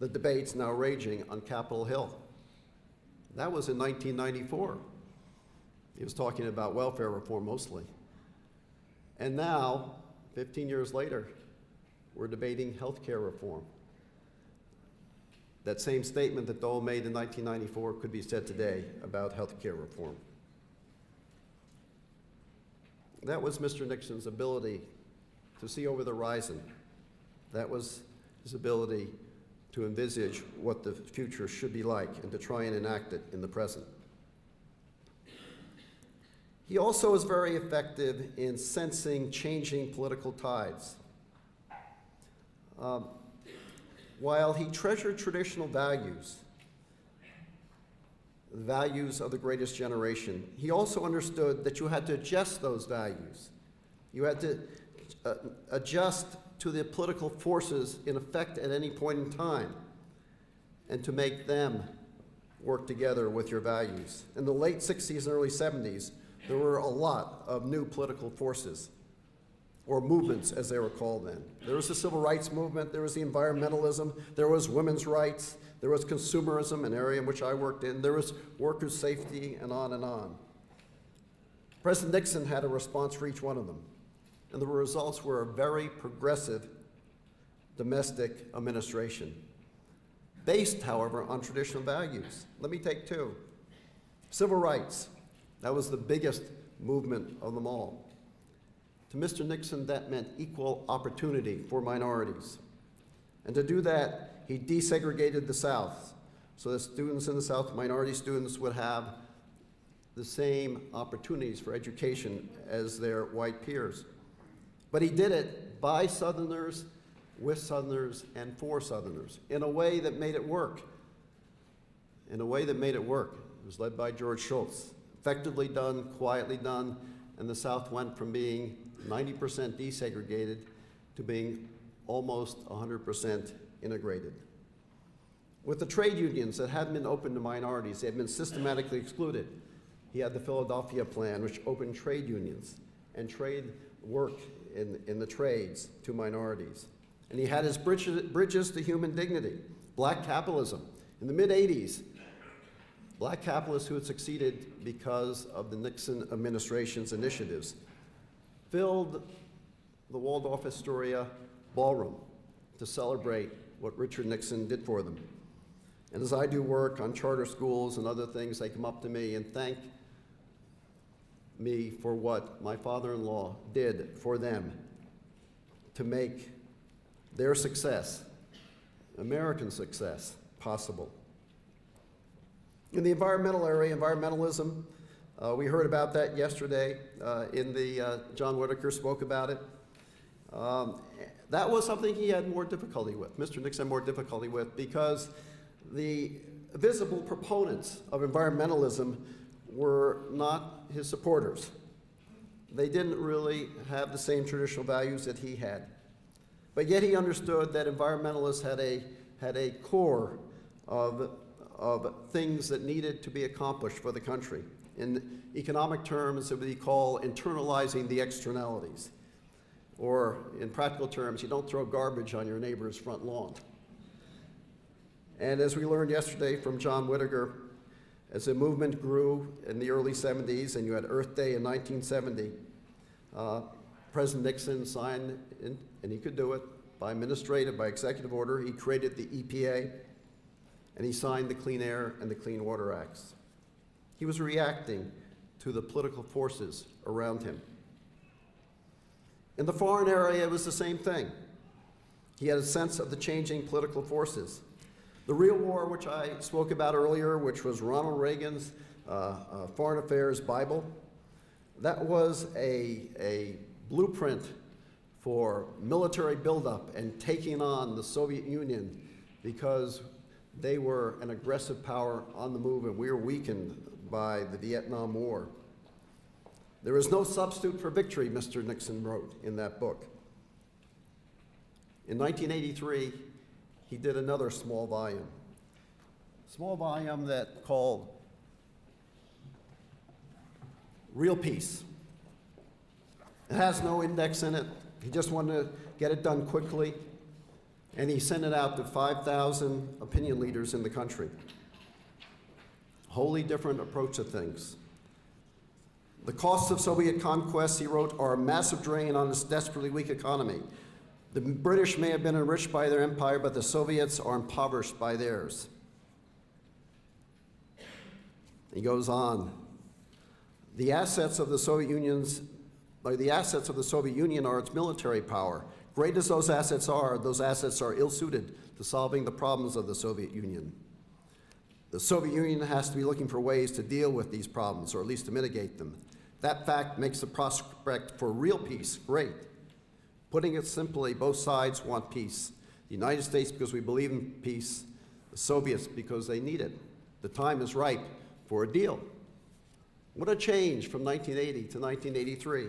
the debates now raging on Capitol Hill. That was in 1994. He was talking about welfare reform mostly. And now, 15 years later, we're debating health care reform. That same statement that Dole made in 1994 could be said today about health care reform. That was Mr. Nixon's ability to see over the horizon. That was his ability to envisage what the future should be like and to try and enact it in the present. He also was very effective in sensing changing political tides. While he treasured traditional values, the values of the greatest generation, he also understood that you had to adjust those values. You had to adjust to the political forces in effect at any point in time and to make them work together with your values. In the late 60s and early 70s, there were a lot of new political forces, or movements as they were called then. There was the civil rights movement, there was the environmentalism, there was women's rights, there was consumerism, an area in which I worked in, there was workers' safety, and on and on. President Nixon had a response for each one of them, and the results were a very progressive domestic administration, based, however, on traditional values. Let me take two. Civil rights. That was the biggest movement of them all. To Mr. Nixon, that meant equal opportunity for minorities. And to do that, he desegregated the South so that students in the South, minority students, would have the same opportunities for education as their white peers. But he did it by Southerners, with Southerners, and for Southerners in a way that made it work. In a way that made it work. It was led by George Shultz. Effectively done, quietly done, and the South went from being 90% desegregated to being almost 100% integrated. With the trade unions that hadn't been open to minorities, they had been systematically excluded. He had the Philadelphia Plan, which opened trade unions and trade work in the trades to minorities. And he had his bridges to human dignity, black capitalism. In the mid-'80s, black capitalists who had succeeded because of the Nixon administration's initiatives filled the Waldorf Astoria ballroom to celebrate what Richard Nixon did for them. And as I do work on charter schools and other things, they come up to me and thank me for what my father-in-law did for them to make their success, American success, possible. In the environmental area, environmentalism, we heard about that yesterday John Whitaker spoke about it. That was something he had more difficulty with, Mr. Nixon had more difficulty with, because the visible proponents of environmentalism were not his supporters. They didn't really have the same traditional values that he had. But yet he understood that environmentalists had a core of things that needed to be accomplished for the country. In economic terms, it would be called internalizing the externalities. Or in practical terms, you don't throw garbage on your neighbor's front lawn. And as we learned yesterday from John Whitaker, as the movement grew in the early 70s, and you had Earth Day in 1970, President Nixon signed, and he could do it by executive order, he created the EPA, and he signed the Clean Air and the Clean Water Acts. He was reacting to the political forces around him. In the foreign area, it was the same thing. He had a sense of the changing political forces. The real war, which I spoke about earlier, which was Ronald Reagan's Foreign Affairs Bible, that was a blueprint for military buildup and taking on the Soviet Union because they were an aggressive power on the move and we were weakened by the Vietnam War. There is no substitute for victory, Mr. Nixon wrote in that book. In 1983, he did another small volume that called Real Peace. It has no index in it. He just wanted to get it done quickly, and he sent it out to 5,000 opinion leaders in the country. Wholly different approach to things. The costs of Soviet conquest, he wrote, are a massive drain on its desperately weak economy. The British may have been enriched by their empire, but the Soviets are impoverished by theirs. He goes on. The assets of the Soviet Union are its military power. Great as those assets are ill-suited to solving the problems of the Soviet Union. The Soviet Union has to be looking for ways to deal with these problems, or at least to mitigate them. That fact makes the prospect for real peace great. Putting it simply, both sides want peace. The United States because we believe in peace, the Soviets because they need it. The time is ripe for a deal. What a change from 1980 to 1983.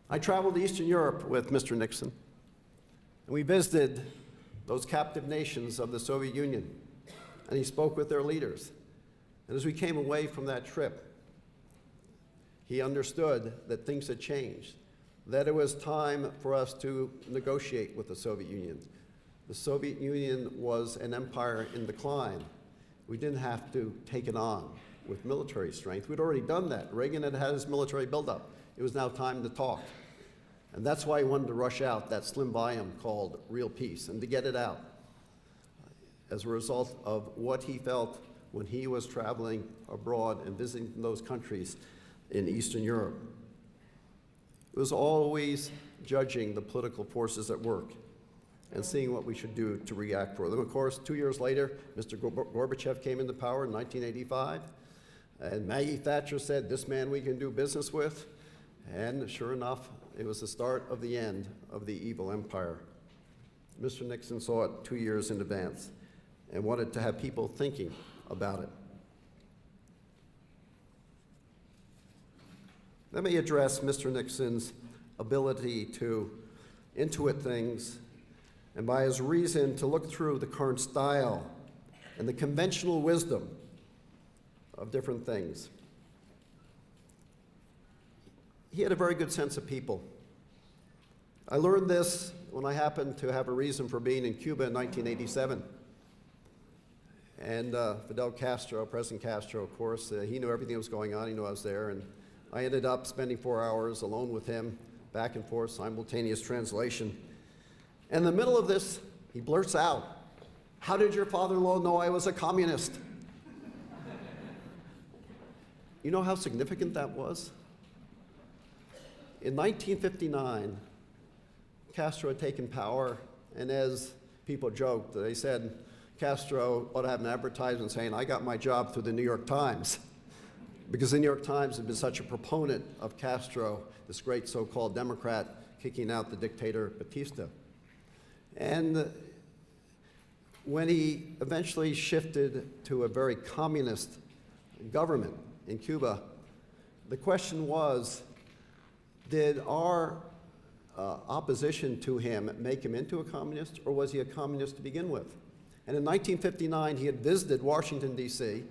I traveled to Eastern Europe with Mr. Nixon, and we visited those captive nations of the Soviet Union, and he spoke with their leaders. And as we came away from that trip, he understood that things had changed, that it was time for us to negotiate with the Soviet Union. The Soviet Union was an empire in decline. We didn't have to take it on with military strength. We'd already done that. Reagan had had his military buildup. It was now time to talk. And that's why he wanted to rush out that slim volume called Real Peace, and to get it out as a result of what he felt when he was traveling abroad and visiting those countries in Eastern Europe. It was always judging the political forces at work and seeing what we should do to react for them. Of course, 2 years later, Mr. Gorbachev came into power in 1985, and Maggie Thatcher said, "This man we can do business with." And sure enough, it was the start of the end of the evil empire. Mr. Nixon saw it 2 years in advance and wanted to have people thinking about it. Let me address Mr. Nixon's ability to intuit things, and by his reason to look through the current style and the conventional wisdom of different things. He had a very good sense of people. I learned this when I happened to have a reason for being in Cuba in 1987. And Fidel Castro, President Castro, of course, he knew everything that was going on. He knew I was there. And I ended up spending 4 hours alone with him, back and forth, simultaneous translation. In the middle of this, he blurts out, "How did your father-in-law know I was a communist?" You know how significant that was? In 1959, Castro had taken power, and as people joked, they said Castro ought to have an advertisement saying, "I got my job through the New York Times," because the New York Times had been such a proponent of Castro, this great so-called Democrat, kicking out the dictator Batista. And when he eventually shifted to a very communist government in Cuba, the question was, did our opposition to him make him into a communist, or was he a communist to begin with? And in 1959, he had visited Washington, D.C.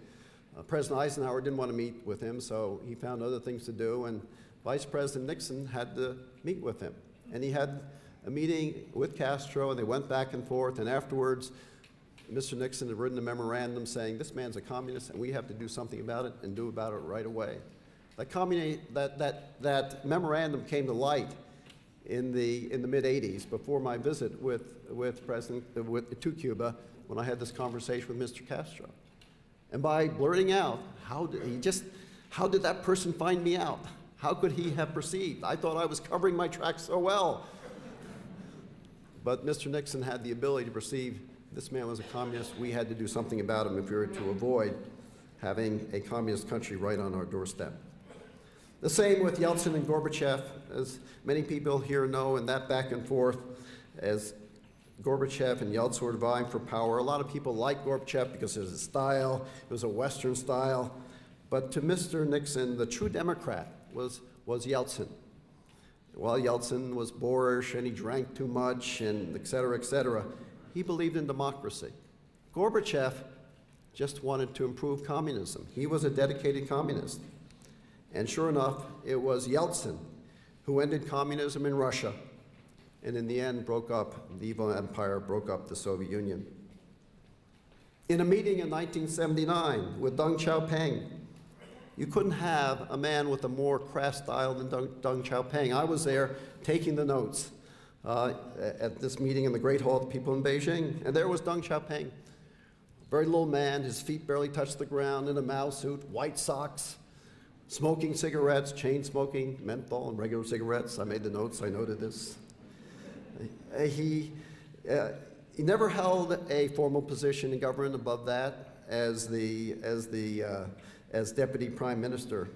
President Eisenhower didn't want to meet with him, so he found other things to do, and Vice President Nixon had to meet with him. And he had a meeting with Castro, and they went back and forth, and afterwards, Mr. Nixon had written a memorandum saying, "This man's a communist, and we have to do something about it, and do about it right away." That memorandum came to light in the mid-'80s, before my visit to Cuba, when I had this conversation with Mr. Castro. And by blurting out, how did that person find me out? How could he have perceived? I thought I was covering my tracks so well. But Mr. Nixon had the ability to perceive this man was a communist. We had to do something about him if we were to avoid having a communist country right on our doorstep. The same with Yeltsin and Gorbachev, as many people here know, and that back and forth as Gorbachev and Yeltsin were vying for power. A lot of people liked Gorbachev because of his style. It was a Western style. But to Mr. Nixon, the true Democrat was Yeltsin. While Yeltsin was boorish and he drank too much and et cetera, he believed in democracy. Gorbachev just wanted to improve communism. He was a dedicated communist. And sure enough, it was Yeltsin who ended communism in Russia and in the end broke up the evil empire, broke up the Soviet Union. In a meeting in 1979 with Deng Xiaoping, you couldn't have a man with a more crass style than Deng Xiaoping. I was there taking the notes at this meeting in the Great Hall of the People in Beijing, and there was Deng Xiaoping. Very little man, his feet barely touched the ground, in a Mao suit, white socks, smoking cigarettes, chain smoking, menthol and regular cigarettes. I made the notes, I noted this. He never held a formal position in government above that as deputy prime minister.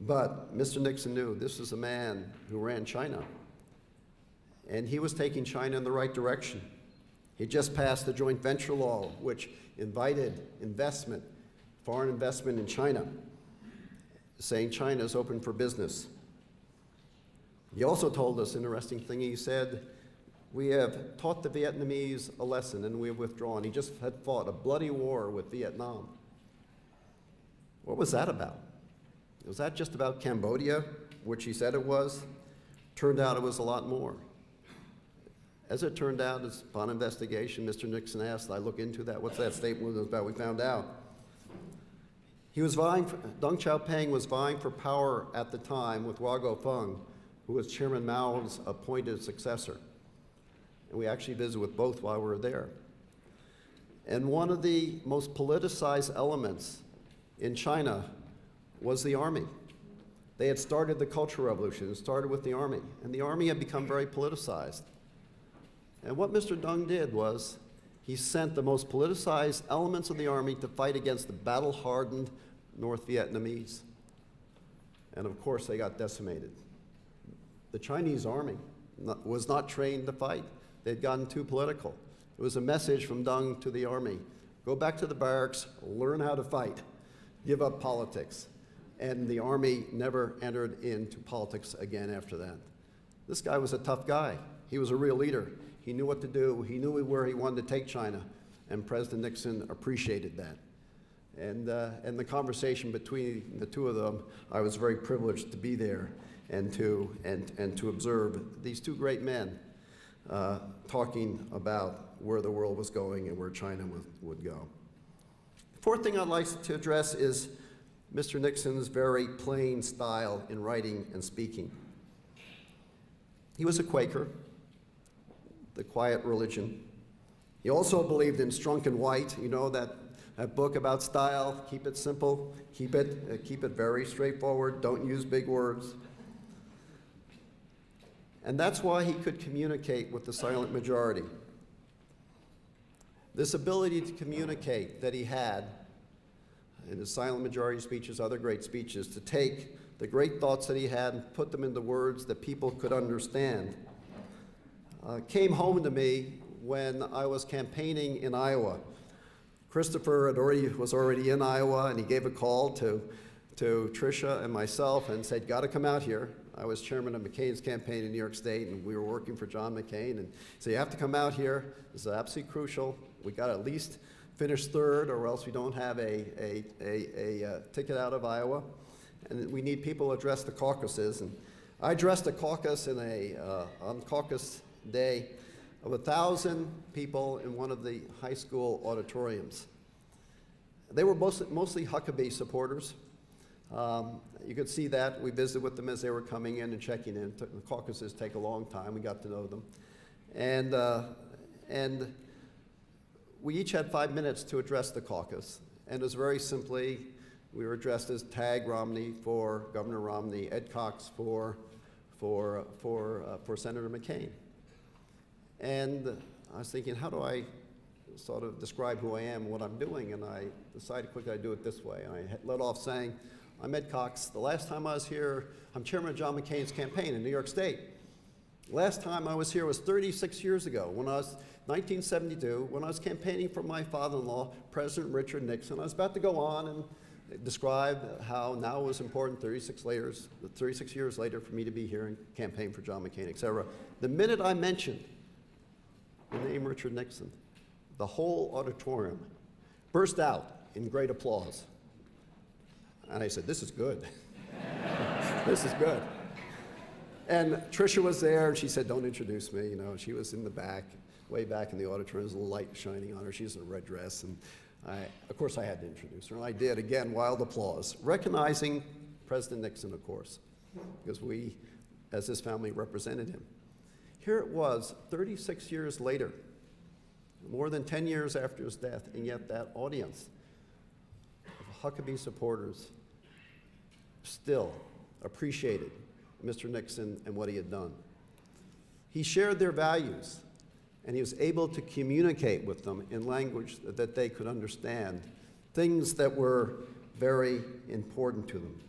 But Mr. Nixon knew this was a man who ran China, and he was taking China in the right direction. He just passed the joint venture law, which invited investment, foreign investment in China, saying China is open for business. He also told us, interesting thing, he said, we have taught the Vietnamese a lesson and we have withdrawn. He just had fought a bloody war with Vietnam. What was that about? Was that just about Cambodia, which he said it was? Turned out it was a lot more. As it turned out, upon investigation, Mr. Nixon asked, I look into that, what's that statement was about? We found out. Deng Xiaoping was vying for power at the time with Hua Guofeng, who was Chairman Mao's appointed successor. And we actually visited with both while we were there. And one of the most politicized elements in China was the army. They had started the Cultural Revolution, it started with the army, and the army had become very politicized. And what Mr. Deng did was he sent the most politicized elements of the army to fight against the battle-hardened North Vietnamese. And of course, they got decimated. The Chinese army was not trained to fight. They'd gotten too political. It was a message from Deng to the army. Go back to the barracks, learn how to fight, give up politics. And the army never entered into politics again after that. This guy was a tough guy. He was a real leader. He knew what to do. He knew where he wanted to take China. And President Nixon appreciated that. And the conversation between the two of them, I was very privileged to be there and to observe these two great men talking about where the world was going and where China would go. The fourth thing I'd like to address is Mr. Nixon's very plain style in writing and speaking. He was a Quaker, the quiet religion. He also believed in Strunk and White, you know, that book about style, keep it simple, keep it very straightforward, don't use big words. And that's why he could communicate with the silent majority. This ability to communicate that he had in his silent majority speeches, other great speeches, to take the great thoughts that he had and put them into words that people could understand, came home to me when I was campaigning in Iowa. Christopher was already in Iowa, and he gave a call to Tricia and myself and said, "Got to come out here." I was chairman of McCain's campaign in New York State, and we were working for John McCain. And so you have to come out here. This is absolutely crucial. We got to at least finish third, or else we don't have a ticket out of Iowa. And we need people to address the caucuses. And I addressed a caucus on caucus day of 1,000 people in one of the high school auditoriums. They were mostly Huckabee supporters. You could see that. We visited with them as they were coming in and checking in. The caucuses take a long time. We got to know them. And we each had 5 minutes to address the caucus. And it was very simply, we were addressed as Tag Romney for Governor Romney, Ed Cox for Senator McCain. And I was thinking, how do I sort of describe who I am and what I'm doing? And I decided quickly I'd do it this way. And I led off saying, I'm Ed Cox. The last time I was here, I'm chairman of John McCain's campaign in New York State. Last time I was here was 36 years ago, when I was 1972, when I was campaigning for my father-in-law, President Richard Nixon. I was about to go on and describe how now it was important 36 years later for me to be here and campaign for John McCain, et cetera. The minute I mentioned the name Richard Nixon, the whole auditorium burst out in great applause. And I said, this is good. This is good. And Tricia was there, and she said, don't introduce me. You know, she was in the back, way back in the auditorium. There's a little light shining on her. She's in a red dress. And of course, I had to introduce her. And I did. Again, wild applause. Recognizing President Nixon, of course, because we, as his family, represented him. Here it was, 36 years later, more than 10 years after his death, and yet that audience of Huckabee supporters still appreciated Mr. Nixon and what he had done. He shared their values, and he was able to communicate with them in language that they could understand, things that were very important to them.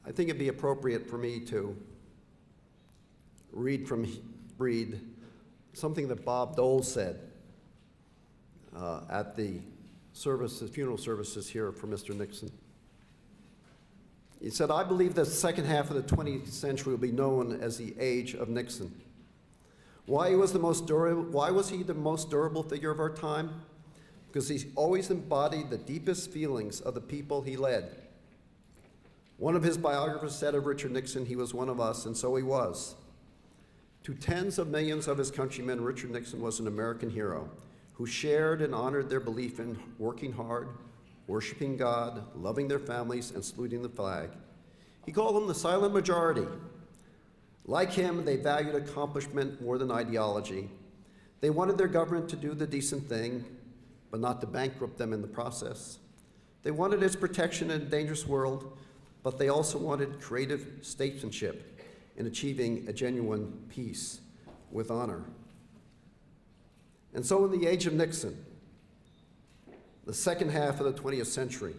I think it'd be appropriate for me to read something that Bob Dole said at the funeral services here for Mr. Nixon. He said, I believe the second half of the 20th century will be known as the age of Nixon. Why was he the most durable figure of our time? Because he always embodied the deepest feelings of the people he led. One of his biographers said of Richard Nixon, he was one of us, and so he was. To tens of millions of his countrymen, Richard Nixon was an American hero who shared and honored their belief in working hard, worshiping God, loving their families, and saluting the flag. He called them the silent majority. Like him, they valued accomplishment more than ideology. They wanted their government to do the decent thing, but not to bankrupt them in the process. They wanted its protection in a dangerous world, but they also wanted creative statesmanship in achieving a genuine peace with honor. And so in the age of Nixon, the second half of the 20th century,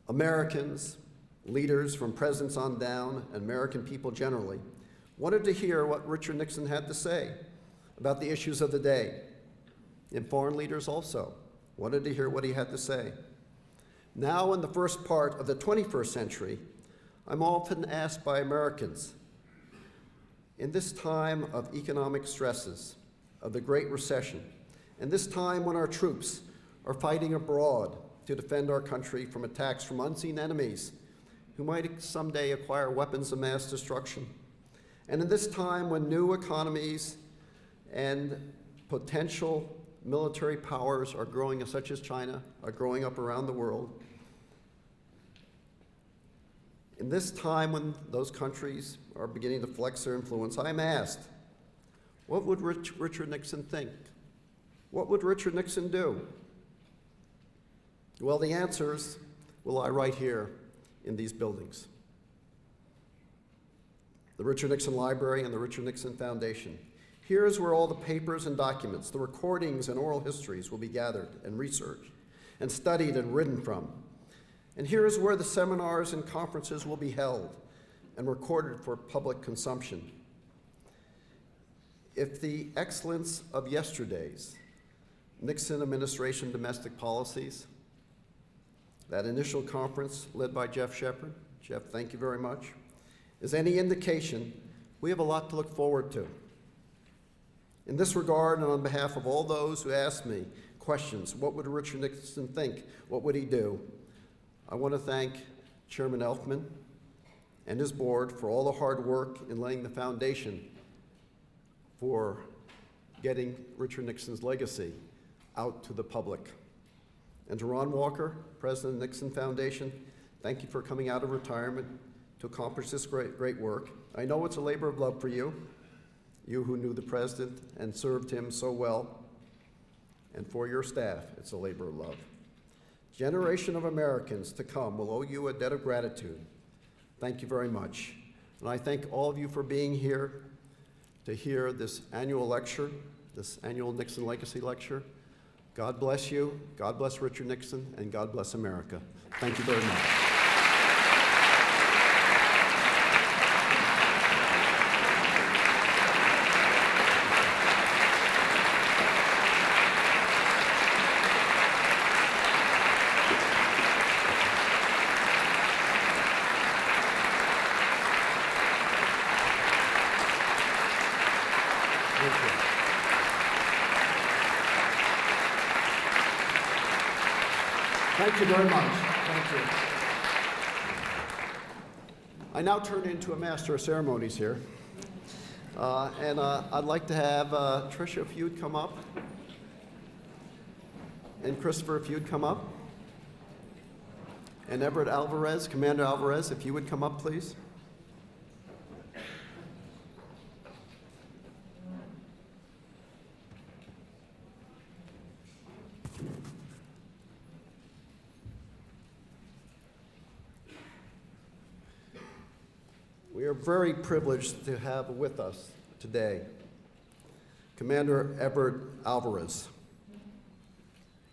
Americans, leaders from presidents on down, and American people generally, wanted to hear what Richard Nixon had to say about the issues of the day. And foreign leaders also wanted to hear what he had to say. Now, in the first part of the 21st century, I'm often asked by Americans, in this time of economic stresses, of the Great Recession, and this time when our troops are fighting abroad to defend our country from attacks from unseen enemies who might someday acquire weapons of mass destruction, and in this time when new economies and potential military powers are growing, such as China, are growing up around the world, in this time when those countries are beginning to flex their influence, I'm asked, what would Richard Nixon think? What would Richard Nixon do? Well, the answers will lie right here in these buildings. The Richard Nixon Library and the Richard Nixon Foundation. Here is where all the papers and documents, the recordings and oral histories will be gathered and researched and studied and written from. And here is where the seminars and conferences will be held and recorded for public consumption. If the excellence of yesterday's Nixon administration domestic policies, that initial conference led by Jeff Shepard, Jeff, thank you very much, is any indication, we have a lot to look forward to. In this regard, and on behalf of all those who asked me questions, what would Richard Nixon think? What would he do? I want to thank Chairman Elfman and his board for all the hard work in laying the foundation for getting Richard Nixon's legacy out to the public. And to Ron Walker, President of the Nixon Foundation, thank you for coming out of retirement to accomplish this great work. I know it's a labor of love for you, you who knew the president and served him so well, and for your staff, it's a labor of love. Generation of Americans to come will owe you a debt of gratitude. Thank you very much. And I thank all of you for being here to hear this annual lecture, this annual Nixon Legacy Lecture. God bless you, God bless Richard Nixon, and God bless America. Thank you very much. Thank you very much. Thank you. I now turn into a master of ceremonies here. I'd like to have Tricia, if you'd come up. And Christopher, if you'd come up. And Everett Alvarez, Commander Alvarez, if you would come up, please. We are very privileged to have with us today Commander Everett Alvarez.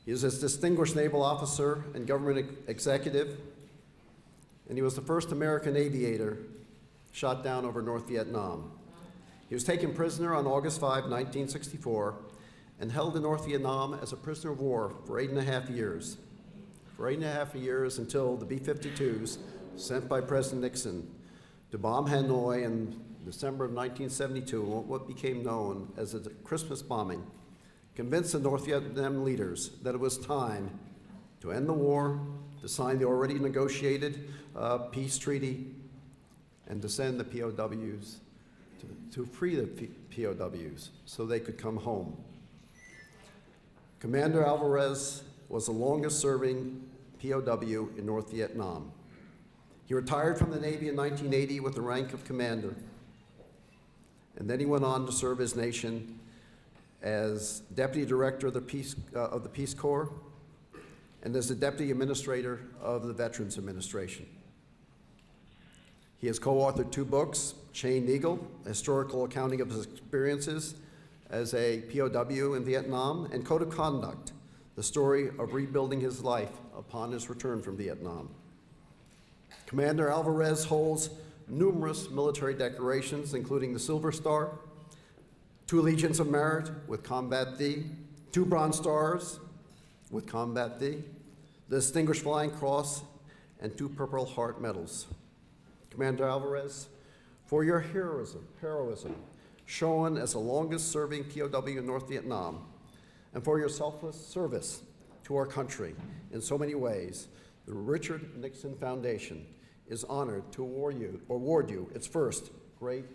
He is a distinguished naval officer and government executive, and he was the first American aviator shot down over North Vietnam. He was taken prisoner on August 5, 1964, and held in North Vietnam as a prisoner of war for 8.5 years. For 8.5 years until the B-52s, sent by President Nixon to bomb Hanoi in December of 1972, what became known as the Christmas bombing, convinced the North Vietnam leaders that it was time to end the war, to sign the already negotiated peace treaty, and to send the POWs, to free the POWs so they could come home. Commander Alvarez was the longest serving POW in North Vietnam. He retired from the Navy in 1980 with the rank of commander, and then he went on to serve his nation as Deputy Director of the Peace Corps and as the Deputy Administrator of the Veterans Administration. He has co-authored 2 books, Chained Eagle, a historical accounting of his experiences as a POW in Vietnam, and Code of Conduct, the story of rebuilding his life upon his return from Vietnam. Commander Alvarez holds numerous military decorations, including the Silver Star, 2 Legions of Merit with Combat D, 2 Bronze Stars with Combat D, the Distinguished Flying Cross, and 2 Purple Heart medals. Commander Alvarez, for your heroism shown as the longest serving POW in North Vietnam, and for your selfless service to our country in so many ways, the Richard Nixon Foundation is honored to award you its first Great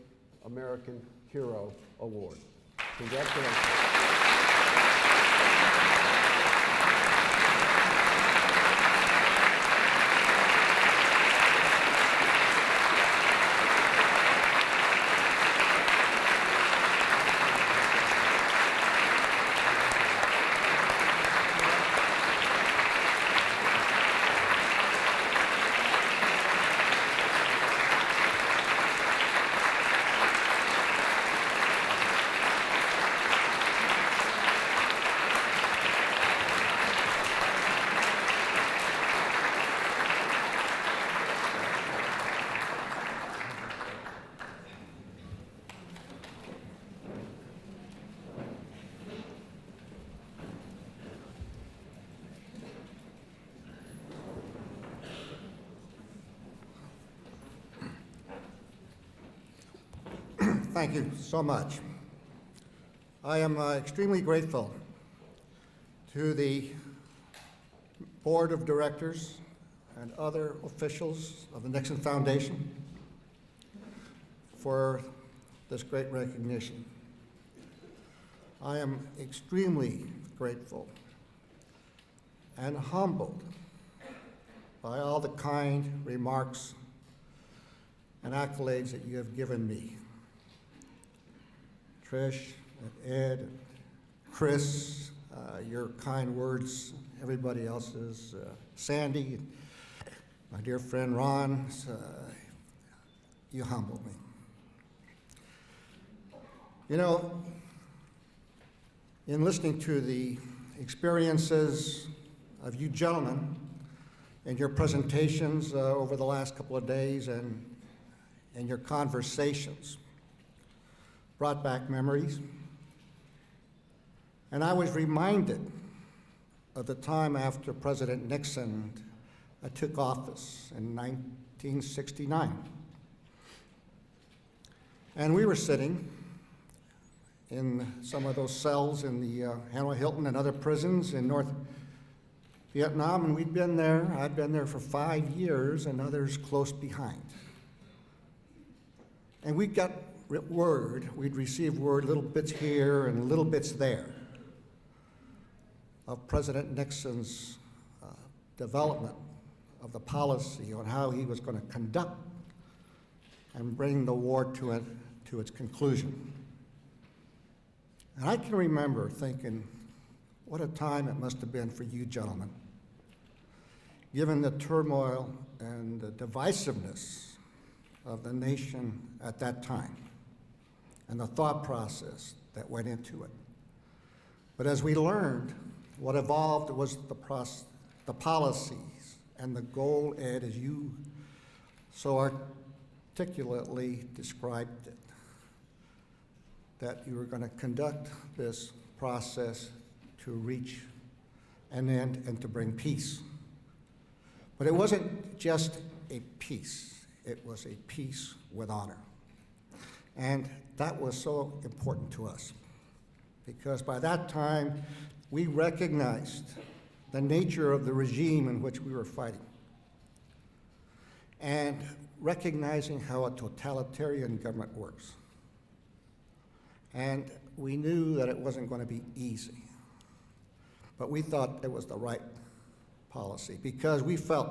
American Hero Award. Congratulations. Thank you so much. I am extremely grateful to the Board of Directors and other officials of the Nixon Foundation for this great recognition. I am extremely grateful and humbled by all the kind remarks and accolades that you have given me. Trish, and Ed, and Chris, your kind words, everybody else's, Sandy, my dear friend Ron, you humble me. You know, in listening to the experiences of you gentlemen and your presentations over the last couple of days and your conversations brought back memories. And I was reminded of the time after President Nixon took office in 1969. And we were sitting in some of those cells in the Hanoi Hilton and other prisons in North Vietnam, and I'd been there for 5 years, and others close behind. And we got we'd receive word, little bits here and little bits there, of President Nixon's development of the policy on how he was going to conduct and bring the war to its conclusion. And I can remember thinking, what a time it must have been for you gentlemen, given the turmoil and the divisiveness of the nation at that time and the thought process that went into it. But as we learned, what evolved was the policies and the goal, Ed, as you so articulately described it, that you were going to conduct this process to reach an end and to bring peace. But it wasn't just a peace, it was a peace with honor. And that was so important to us, because by that time, we recognized the nature of the regime in which we were fighting, and recognizing how a totalitarian government works. And we knew that it wasn't going to be easy, but we thought it was the right policy because we felt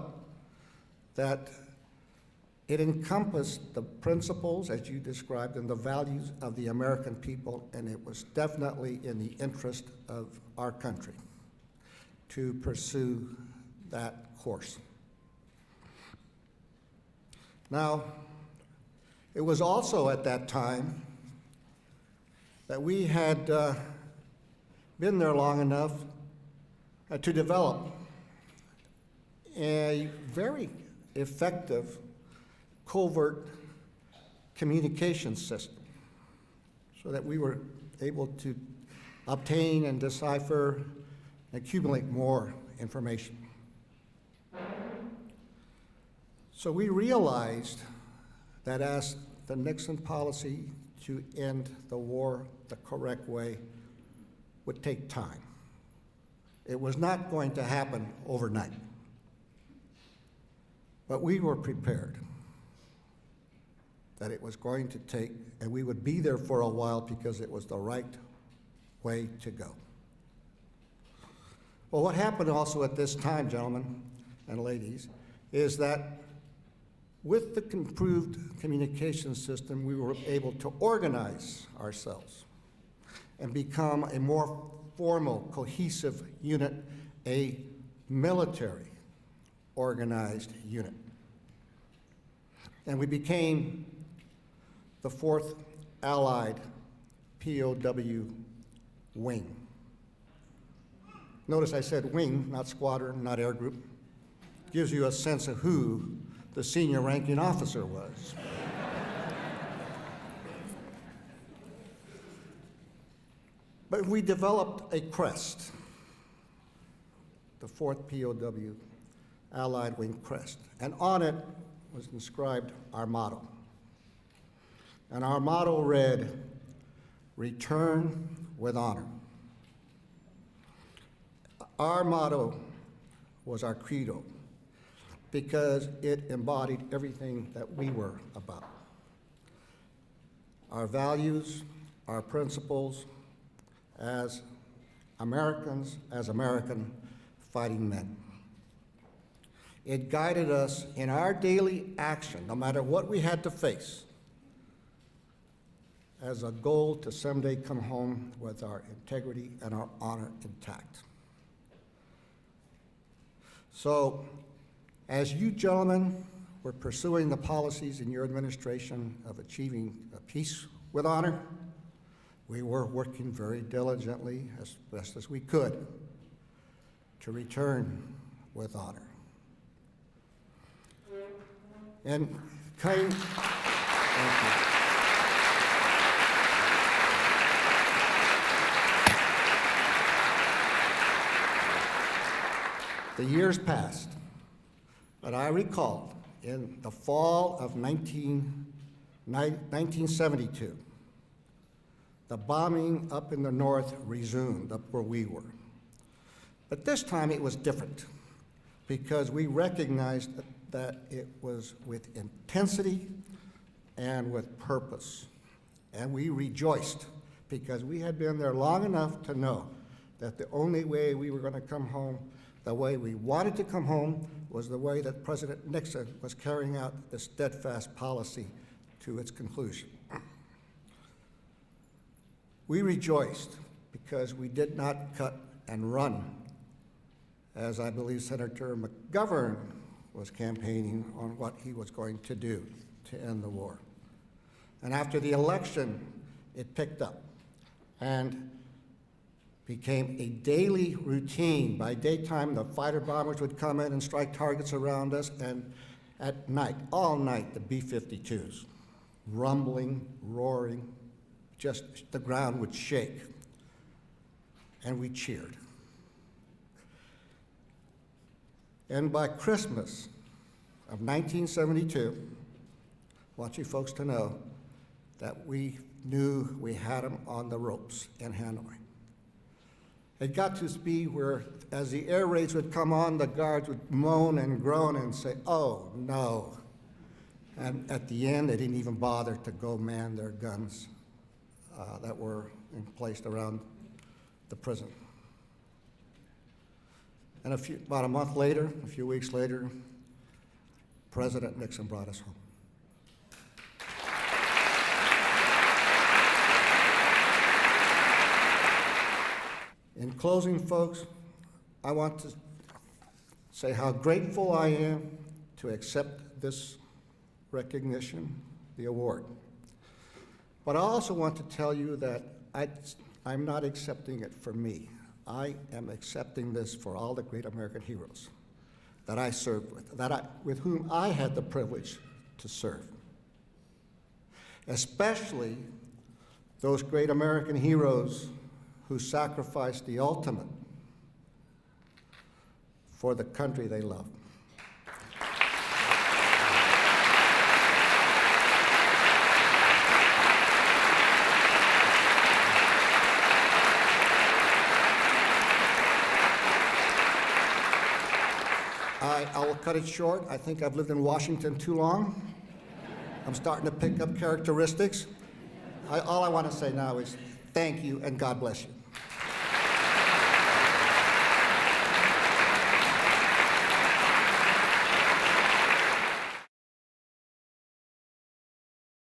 that it encompassed the principles, as you described, and the values of the American people, and it was definitely in the interest of our country to pursue that course. Now, it was also at that time that we had been there long enough to develop a very effective covert communication system so that we were able to obtain and decipher and accumulate more information. So we realized that as the Nixon policy to end the war the correct way would take time. It was not going to happen overnight. But we were prepared that it was going to take, and we would be there for a while because it was the right way to go. Well, what happened also at this time, gentlemen and ladies, is that with the improved communication system, we were able to organize ourselves and become a more formal, cohesive unit, a military organized unit. And we became the 4th Allied POW Wing. Notice I said wing, not squadron, not air group. Gives you a sense of who the senior ranking officer was. But we developed a crest, the 4th POW Allied Wing crest, and on it was inscribed our motto. And our motto read, "Return with honor." Our motto was our credo because it embodied everything that we were about. Our values, our principles as Americans, as American fighting men. It guided us in our daily action, no matter what we had to face, as a goal to someday come home with our integrity and our honor intact. So, as you gentlemen were pursuing the policies in your administration of achieving a peace with honor, we were working very diligently, as best as we could, to return with honor. And thank you. The years passed, but I recall in the fall of 1972, the bombing up in the north resumed, up where we were. But this time it was different, because we recognized that it was with intensity and with purpose. And we rejoiced, because we had been there long enough to know that the only way we were going to come home, the way we wanted to come home, was the way that President Nixon was carrying out the steadfast policy to its conclusion. We rejoiced because we did not cut and run, as I believe Senator McGovern was campaigning on what he was going to do to end the war. And after the election, it picked up and became a daily routine. By daytime, the fighter bombers would come in and strike targets around us, and at night, all night, the B-52s, rumbling, roaring, just the ground would shake, and we cheered. And by Christmas of 1972, I want you folks to know that we knew we had them on the ropes in Hanoi. It got to be where, as the air raids would come on, the guards would moan and groan and say, "Oh, no." And at the end, they didn't even bother to go man their guns that were placed around the prison. And about a month later, a few weeks later, President Nixon brought us home. In closing, folks, I want to say how grateful I am to accept this recognition, the award. But I also want to tell you that I'm not accepting it for me. I am accepting this for all the great American heroes that I served with, with whom I had the privilege to serve. Especially those great American heroes who sacrificed the ultimate for the country they love. I will cut it short. I think I've lived in Washington too long. I'm starting to pick up characteristics. All I want to say now is thank you and God bless you.